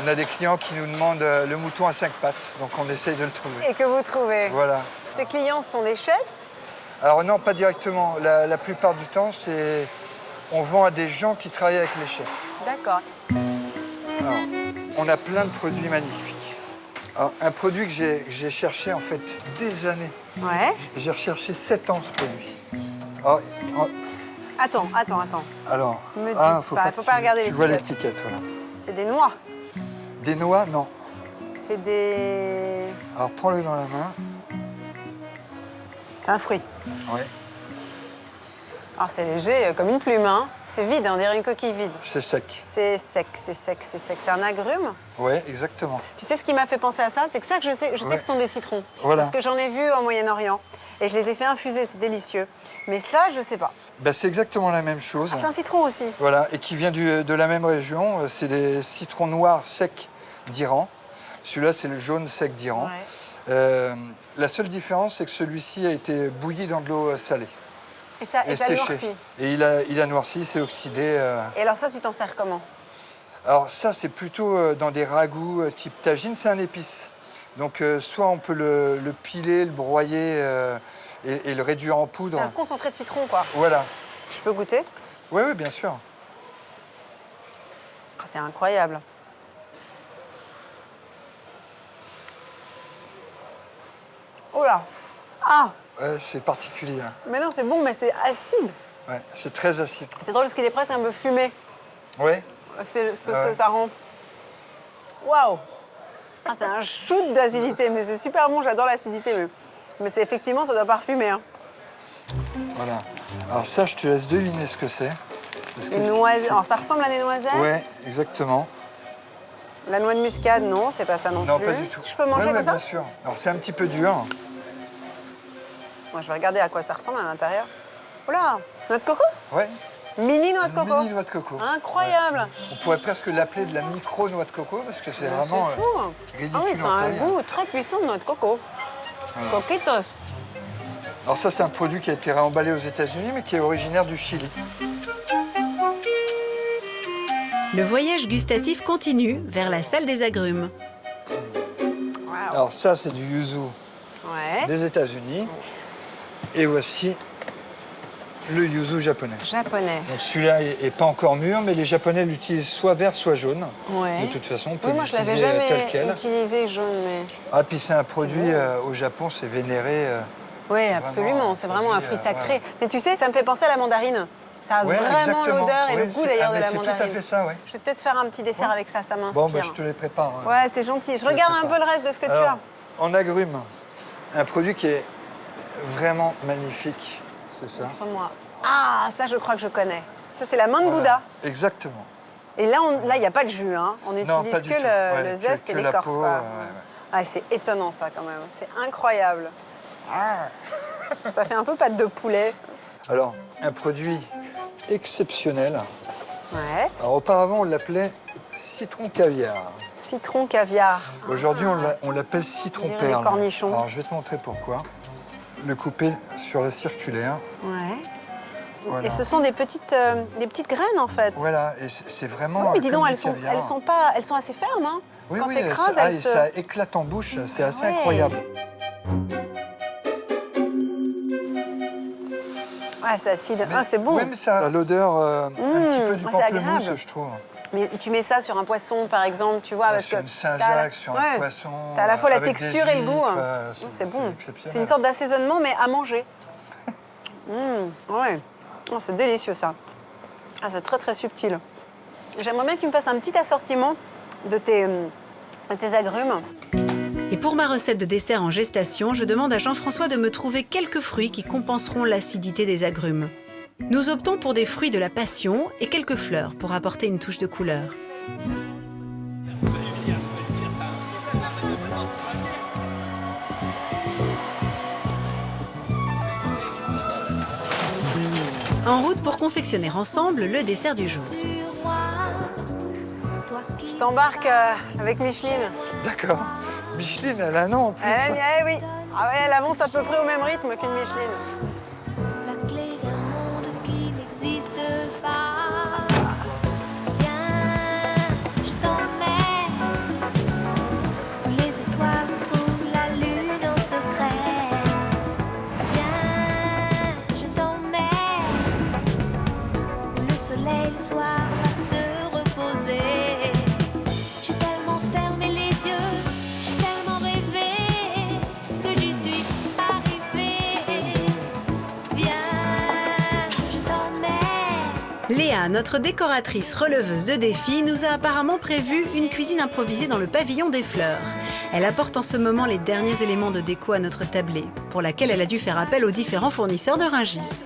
On a des clients qui nous demandent le mouton à 5 pattes, donc on essaye de le trouver. Et que vous trouvez? Voilà. Tes clients sont des chefs? Alors non, pas directement. La plupart du temps, on vend à des gens qui travaillent avec les chefs. D'accord. Alors, on a plein de produits magnifiques. Alors, un produit que j'ai cherché en fait des années. Ouais. J'ai recherché 7 ans ce produit. Alors, Attends. Alors, Me dis faut pas, faut pas regarder tu vois l'étiquette. l'étiquette, voilà. C'est des noix. Des noix, non. C'est des... Alors prends-le dans la main. C'est un fruit. Oui. Alors c'est léger comme une plume, hein. C'est vide, on dirait une coquille vide. C'est sec. C'est sec. C'est un agrume. Oui, exactement. Tu sais ce qui m'a fait penser à ça? C'est que ça que je sais que ce sont des citrons. Voilà. Parce que j'en ai vu au Moyen-Orient. Et je les ai fait infuser, c'est délicieux. Mais ça, je sais pas. Ben, c'est exactement la même chose. Ah, c'est un citron aussi. Voilà, et qui vient de la même région. C'est des citrons noirs secs d'Iran. Celui-là, c'est le jaune sec d'Iran. Ouais. La seule différence, c'est que celui-ci a été bouilli dans de l'eau salée. Et ça séché. noircit. Et il a noirci, c'est oxydé. Et alors ça, tu t'en sers comment? Alors ça, c'est plutôt dans des ragoûts type tagine, c'est un épice. Donc soit on peut le piler, le broyer et le réduire en poudre. C'est un concentré de citron, quoi. Voilà. Je peux goûter? Oui, bien sûr. Oh, c'est incroyable. Oh là! Ah! Ouais, c'est particulier. Hein. Mais non, c'est bon, mais c'est acide. Ouais, c'est très acide. C'est drôle parce qu'il est presque un peu fumé. Oui. C'est ce que ça rend. Waouh! Ah, c'est un shoot d'acidité, mais c'est super bon, j'adore l'acidité. Mais c'est effectivement, ça doit parfumer. Hein. Voilà. Alors ça, je te laisse deviner ce que c'est. Alors ça ressemble à des noisettes? Oui, exactement. La noix de muscade, non, c'est pas ça non plus. Non, pas du tout. Je peux manger comme ça? Bien sûr. Alors c'est un petit peu dur. Moi, je vais regarder à quoi ça ressemble à l'intérieur. Oh là, noix de coco? Oui. Mini noix de coco? Mini noix de coco. Incroyable. Ouais. On pourrait presque l'appeler de la micro noix de coco parce que c'est vraiment ridicule. Ah oui, c'est un goût très puissant de noix de coco. Ouais. Coquitos. Alors ça, c'est un produit qui a été réemballé aux États-Unis mais qui est originaire du Chili. Le voyage gustatif continue vers la salle des agrumes. Wow. Alors ça, c'est du yuzu des États-Unis. Et voici le yuzu japonais. Japonais. Donc celui-là n'est pas encore mûr, mais les Japonais l'utilisent soit vert, soit jaune. Ouais. De toute façon, on peut moi, l'utiliser je l'avais tel quel. jamais utilisé jaune, mais... Ah, puis c'est un produit, au Japon, c'est vénéré. Oui, absolument. C'est vraiment un fruit sacré. Ouais. Mais tu sais, ça me fait penser à la mandarine. Ça a vraiment l'odeur et le goût d'ailleurs de la mandarine. C'est tout à fait ça, oui. Je vais peut-être faire un petit dessert avec ça, ça m'inspire. Bon, ben, je te les prépare. Ouais, c'est gentil. Je regarde un peu le reste de ce que tu as. En agrumes, un produit qui est vraiment magnifique, c'est ça. Moi. Ah, ça, je crois que je connais. Ça, c'est la main de Bouddha. Exactement. Et là, il n'y a pas de jus, hein. On n'utilise pas du que tout. le zeste et l'écorce, peau, quoi. Ah, c'est étonnant, ça, quand même. C'est incroyable. Ça fait un peu pâte de poulet. Alors, un produit exceptionnel. Ouais. Alors, auparavant, on l'appelait citron caviar. Citron caviar. Aujourd'hui, on l'appelle citron On dirait des perle. cornichons. Alors, je vais te montrer pourquoi. Le couper sur la circulaire. Ouais. Voilà. Et ce sont des petites graines, en fait. Voilà, et c'est vraiment. Oui, mais dis donc, comme elles du sont, caviar. elles sont assez fermes, hein. Oui, Quand oui, t'écrases, ça, elles se... ça éclate en bouche, c'est assez Ouais. incroyable. Ah, c'est acide. Ah, c'est bon. Oui, mais ça a l'odeur un petit peu du c'est pamplemousse, agréable. je trouve. Mais tu mets ça sur un poisson, par exemple, tu vois, parce sur que une Saint-Jacques, sur un poisson. T'as à la fois la avec texture des et le goût. huîtres, C'est bon. exceptionnel. C'est une sorte d'assaisonnement, mais à manger. Ouais. Oh, c'est délicieux, ça. Ah, c'est très, très subtil. J'aimerais bien que tu me fasses un petit assortiment de tes agrumes. Et pour ma recette de dessert en gestation, je demande à Jean-François de me trouver quelques fruits qui compenseront l'acidité des agrumes. Nous optons pour des fruits de la passion et quelques fleurs pour apporter une touche de couleur. En route pour confectionner ensemble le dessert du jour. Je t'embarque avec Micheline. D'accord. Micheline, elle a un nom en plus. Oui. Ah ouais, elle avance à peu près au même rythme qu'une Micheline. La clé d'un monde qui n'existe pas. Viens, je t'emmène. Où les étoiles trouvent la lune en secret. Viens, je t'emmène. Où le soleil le soir va se reposer. J'ai tellement fermé les yeux, j'ai tellement rêvé que j'y suis arrivée. Viens, je t'emmène. Léa, notre décoratrice releveuse de défis, nous a apparemment prévu une cuisine improvisée dans le pavillon des fleurs. Elle apporte en ce moment les derniers éléments de déco à notre tablé, pour laquelle elle a dû faire appel aux différents fournisseurs de Rungis.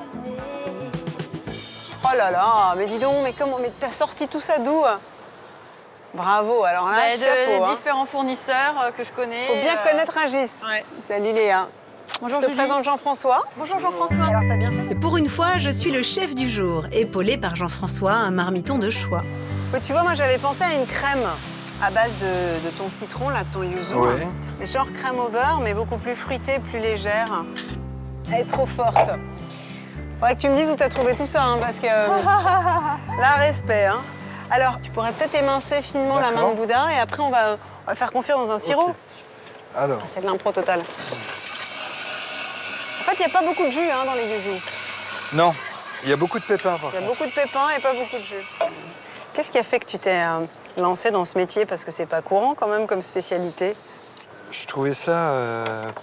Oh là là, mais dis donc, mais t'as sorti tout ça d'où? Bravo, alors là, chapeau. De différents fournisseurs que je connais. Faut bien connaître Rungis. Ouais. Salut Léa. Bonjour Je te Julie. présente Jean-François. Bonjour Jean-François. Alors t'as bien fait. Et pour une fois, je suis le chef du jour, épaulé par Jean-François, un marmiton de choix. Oui, tu vois, moi j'avais pensé à une crème à base de ton citron, là, de ton yuzu. Oui. Mais genre crème au beurre, mais beaucoup plus fruitée, plus légère. Elle est trop forte. Faudrait que tu me dises où t'as trouvé tout ça, hein, parce que là, respect. Hein. Alors, tu pourrais peut-être émincer finement la main de Bouddha et après on va faire confire dans un sirop. Ok. Alors, Ah, c'est de l'impro totale. En fait, il n'y a pas beaucoup de jus hein, dans les yuzu. non, il y a beaucoup de pépins par Il y a contre. beaucoup de pépins et pas beaucoup de jus. Qu'est-ce qui a fait que tu t'es lancé dans ce métier? Parce que c'est pas courant quand même comme spécialité. Je trouvais ça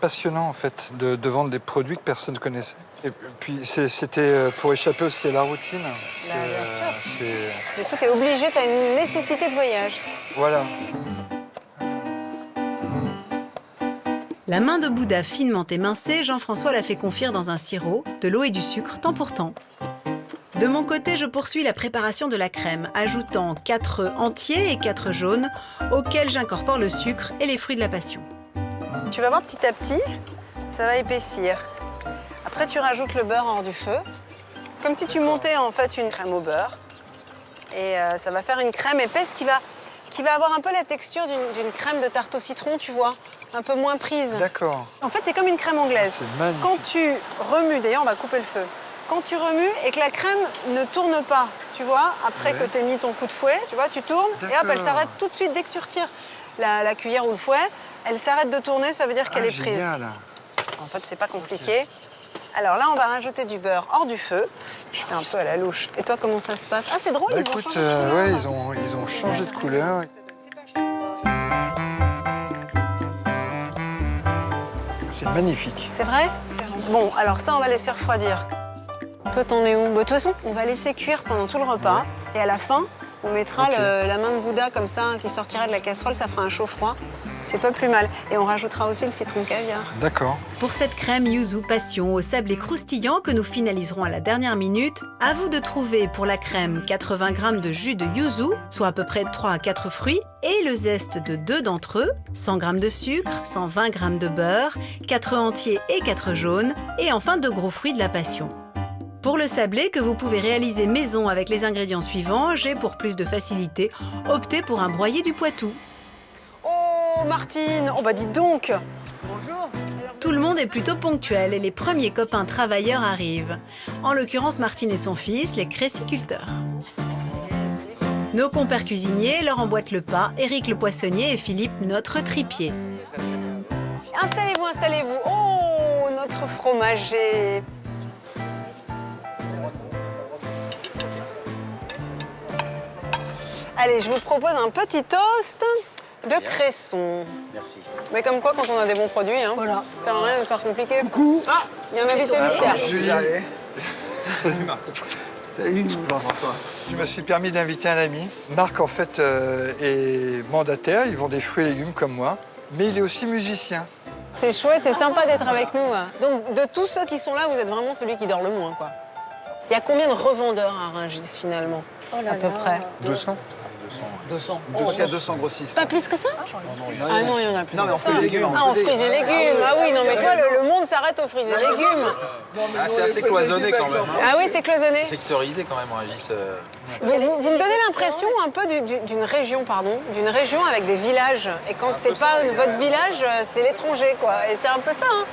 passionnant en fait, de vendre des produits que personne ne connaissait. Et puis c'était pour échapper aussi à la routine. Bah, bien sûr. C'est... Du coup, t'es obligé, t'as une nécessité de voyage. Voilà. La main de Bouddha finement émincée, Jean-François la fait confire dans un sirop, de l'eau et du sucre, temps pour temps. De mon côté, je poursuis la préparation de la crème, ajoutant 4 œufs entiers et 4 jaunes, auxquels j'incorpore le sucre et les fruits de la passion. Tu vas voir petit à petit, ça va épaissir. Après, tu rajoutes le beurre hors du feu, comme si tu montais en fait une crème au beurre. Et ça va faire une crème épaisse qui va avoir un peu la texture d'une crème de tarte au citron, tu vois, un peu moins prise. D'accord. En fait, c'est comme une crème anglaise. C'est magnifique. Quand tu remues, d'ailleurs, on va couper le feu. Quand tu remues et que la crème ne tourne pas, tu vois, après que tu aies mis ton coup de fouet, tu vois, tu tournes et hop, elle s'arrête tout de suite dès que tu retires la cuillère ou le fouet. Elle s'arrête de tourner, ça veut dire qu'elle est prise. Génial. En fait, c'est pas compliqué. Alors là, on va rajouter du beurre hors du feu. Je fais un peu à la louche. Et toi, comment ça se passe? Ah, c'est drôle, Bah, ils ont écoute, changé de couleur. ouais, ils ont changé de couleur. C'est magnifique. C'est vrai? Bon, alors ça, on va laisser refroidir. Toi, t'en es où? Bah, de toute façon, on va laisser cuire pendant tout le repas. Et à la fin, on mettra la main de Bouddha comme ça, qui sortira de la casserole, ça fera un chaud-froid. C'est pas plus mal. Et on rajoutera aussi le citron caviar. D'accord. Pour cette crème yuzu passion au sablé croustillant que nous finaliserons à la dernière minute, à vous de trouver pour la crème 80 g de jus de yuzu, soit à peu près 3 à 4 fruits, et le zeste de 2 d'entre eux, 100 g de sucre, 120 g de beurre, 4 œufs entiers et 4 jaunes, et enfin 2 gros fruits de la passion. Pour le sablé, que vous pouvez réaliser maison avec les ingrédients suivants, j'ai pour plus de facilité opté pour un broyé du Poitou. Oh, Martine! Oh, bah dis donc! Bonjour. Tout le monde est plutôt ponctuel et les premiers copains travailleurs arrivent. En l'occurrence, Martine et son fils, les créciculteurs. Nos compères cuisiniers leur emboîtent le pas, Éric le poissonnier et Philippe, notre tripier. Installez-vous, installez-vous. Oh, notre fromager. Allez, je vous propose un petit toast de cresson. Merci. Mais comme quoi, quand on a des bons produits, hein, Voilà. ça sert à rien de faire compliqué. Coucou. Ah, il y a un invité mystère. Julie. Salut Marc. Salut Jean-François. Je me suis permis d'inviter un ami. Marc, en fait, est mandataire. Il vend des fruits et légumes comme moi. Mais il est aussi musicien. C'est chouette, c'est sympa d'être avec nous. Hein. Donc, de tous ceux qui sont là, vous êtes vraiment celui qui dort le moins, quoi. Il y a combien de revendeurs à Rungis, finalement, à peu près? 200. 200. Il y a 200 grossistes. Pas plus que ça? Ah non, il y en a plus Non, mais que en ça. fruits et légumes. Ah, en fruits et légumes. Ah oui, non, mais toi, le monde s'arrête aux fruits et légumes. Ah, c'est assez cloisonné quand même. Ah oui, c'est cloisonné. Sectorisé quand même, Rungis. Vous me donnez l'impression un peu d'une région, pardon, d'une région avec des villages. Et quand c'est pas votre village, c'est l'étranger, quoi. Et c'est un peu ça, hein.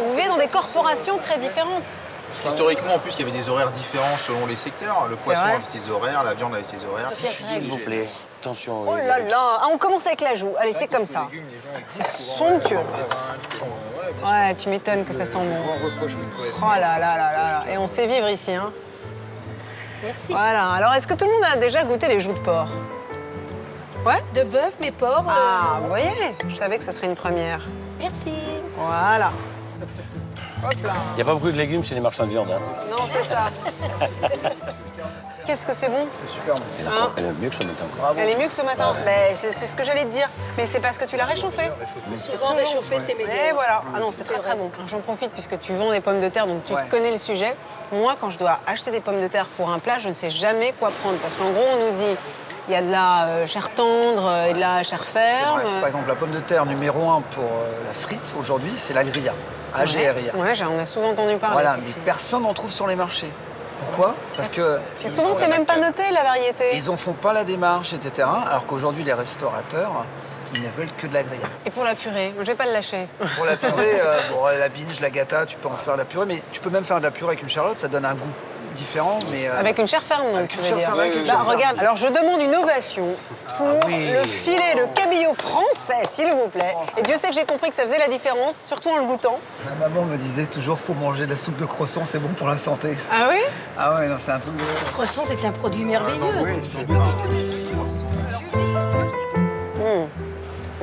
Vous vivez dans des corporations très différentes. Parce qu'historiquement, en plus, il y avait des horaires différents selon les secteurs. Le poisson vrai. avait ses horaires, la viande avait ses horaires. S'il vous plaît, attention. Oh là là. Ah, on commence avec la joue. Allez, c'est comme ça. C'est somptueux. Ouais, tu m'étonnes que ça sent bon. Oh là là là là. Et on sait vivre ici, hein. Merci. Voilà. Alors, est-ce que tout le monde a déjà goûté les joues de porc? Ouais. De bœuf, mais porc. Ah, vous voyez, je savais que ce serait une première. Merci. Voilà. Hop là. Il n'y a pas beaucoup de légumes chez les marchands de viande. Hein. Non, c'est ça. Qu'est-ce que c'est bon? C'est super bon. Hein? Elle est mieux que ce matin. Quoi. Elle est mieux que ce matin. Ben, c'est ce que j'allais te dire. Mais c'est parce que tu l'as réchauffé. Souvent réchauffé, c'est meilleur. Et voilà. Ah non, c'est très très bon. J'en profite puisque tu vends des pommes de terre, donc tu connais le sujet. Moi, quand je dois acheter des pommes de terre pour un plat, je ne sais jamais quoi prendre. Parce qu'en gros, on nous dit, il y a de la chair tendre et de la chair ferme. Par exemple, la pomme de terre numéro 1 pour la frite, aujourd'hui, c'est la grilla. AGRIA. Ouais, on a souvent entendu parler. Voilà, mais personne n'en trouve sur les marchés. Pourquoi? Parce que... Et souvent, c'est même pas noté, la variété. Ils en font pas la démarche, etc. Alors qu'aujourd'hui, les restaurateurs, ils ne veulent que de la grilla. Et pour la purée, je vais pas le lâcher. Pour la purée, la binge, la gâta, tu peux en faire la purée, mais tu peux même faire de la purée avec une charlotte, ça donne un goût différent, mais... Avec une chair ferme, donc, avec tu une veux chair dire. ferme, avec une chair ferme. Regarde, alors je demande une ovation pour le filet de cabillaud français, s'il vous plaît. Et Dieu sait que j'ai compris que ça faisait la différence, surtout en le goûtant. Ma maman me disait toujours, faut manger de la soupe de croissant, c'est bon pour la santé. Ah oui? Ah ouais, non, c'est un truc de... Le croissant, c'est un produit merveilleux. Oui, c'est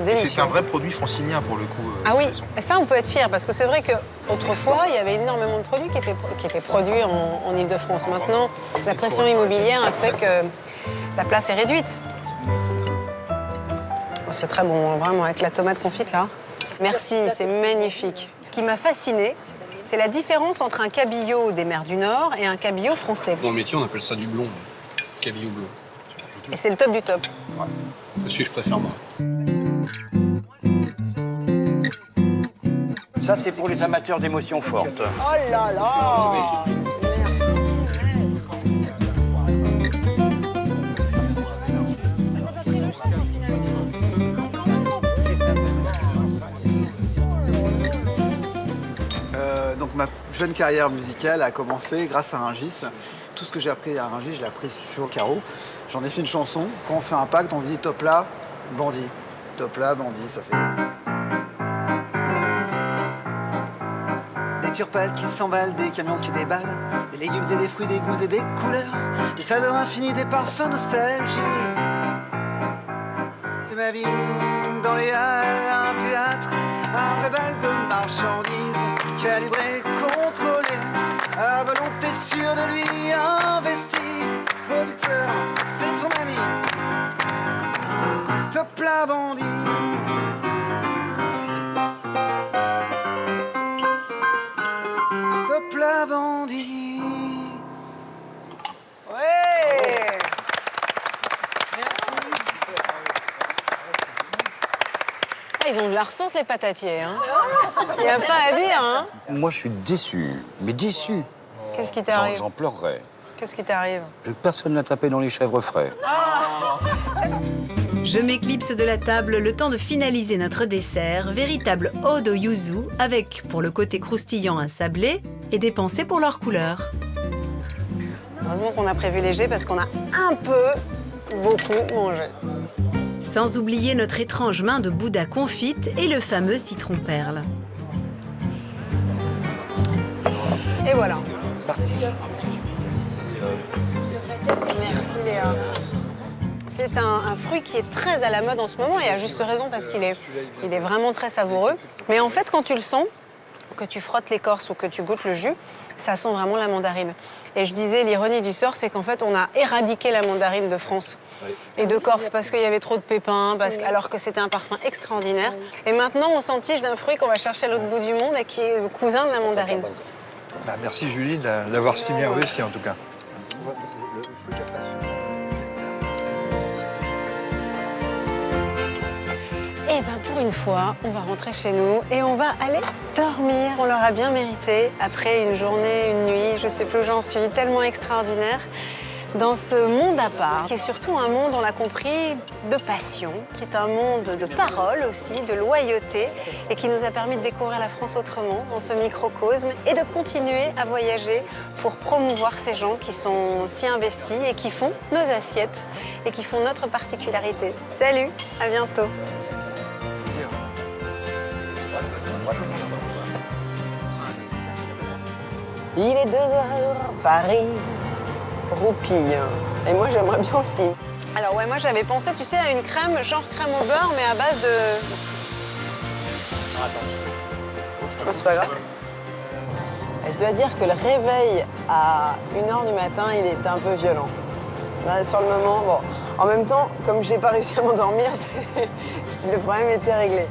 délicieux. c'est un vrai produit francilien pour le coup. Ah oui, et ça on peut être fier parce que c'est vrai qu'autrefois il y avait énormément de produits qui étaient produits en Ile-de-France. Maintenant, la pression immobilière a fait que la place est réduite. Oh, c'est très bon, hein, vraiment, avec la tomate confite là. Merci, c'est magnifique. Ce qui m'a fasciné, c'est la différence entre un cabillaud des mers du Nord et un cabillaud français. Dans le métier, on appelle ça du blond, cabillaud blond. Et c'est le top du top. Ouais. C'est celui que je préfère moi. Ça, c'est pour les amateurs d'émotions fortes. Oh là là! Donc ma jeune carrière musicale a commencé grâce à Rungis. Tout ce que j'ai appris à Rungis, je l'ai appris sur le carreau. J'en ai fait une chanson. Quand on fait un pacte, on dit top là, bandit. Top là, bandit, ça fait... Des turpales qui s'emballent, des camions qui déballent, des légumes et des fruits, des goûts et des couleurs, des saveurs infinies, des parfums nostalgie. C'est ma vie dans les halles, un théâtre, un vrai bal de marchandises, calibré, contrôlé, à volonté sûre de lui, investi. Producteur, c'est ton ami, top la bandit. de la ressource, les patatiers. Hein. Il n'y a pas à dire. Hein. Moi, je suis déçu, mais déçu. Qu'est-ce qui t'arrive? J'en pleurerais. Qu'est-ce qui t'arrive? Personne n'a tapé dans les chèvres frais. Je m'éclipse de la table le temps de finaliser notre dessert, véritable ode au yuzu, avec, pour le côté croustillant, un sablé et des pensées pour leur couleur. Heureusement qu'on a prévu léger parce qu'on a un peu, beaucoup mangé. Sans oublier notre étrange main de Bouddha confite et le fameux citron perle. Et voilà. Merci Léa. C'est un fruit qui est très à la mode en ce moment et à juste raison parce qu'il est vraiment très savoureux. Mais en fait, quand tu le sens, que tu frottes l'écorce ou que tu goûtes le jus, ça sent vraiment la mandarine. Et je disais, l'ironie du sort, c'est qu'en fait, on a éradiqué la mandarine de France et de Corse parce qu'il y avait trop de pépins, alors que c'était un parfum extraordinaire. Et maintenant, on s'en tige d'un fruit qu'on va chercher à l'autre bout du monde et qui est le cousin de la mandarine. Bah, merci Julie d'avoir si bien réussi en tout cas. Et bien pour une fois, on va rentrer chez nous et on va aller dormir. On l'aura bien mérité après une journée, une nuit, je sais plus où j'en suis, tellement extraordinaire. Dans ce monde à part, qui est surtout un monde, on l'a compris, de passion, qui est un monde de parole aussi, de loyauté, et qui nous a permis de découvrir la France autrement, dans ce microcosme, et de continuer à voyager pour promouvoir ces gens qui sont si investis et qui font nos assiettes, et qui font notre particularité. Salut, à bientôt. Il est 2h, Paris roupille. Et moi, j'aimerais bien aussi. Alors ouais, moi j'avais pensé, tu sais, à une crème, genre crème au beurre, mais à base de... Oh, c'est pas grave. Et je dois dire que le réveil à 1h du matin, il est un peu violent. Là, sur le moment, bon. En même temps, comme j'ai pas réussi à m'endormir, le problème était réglé.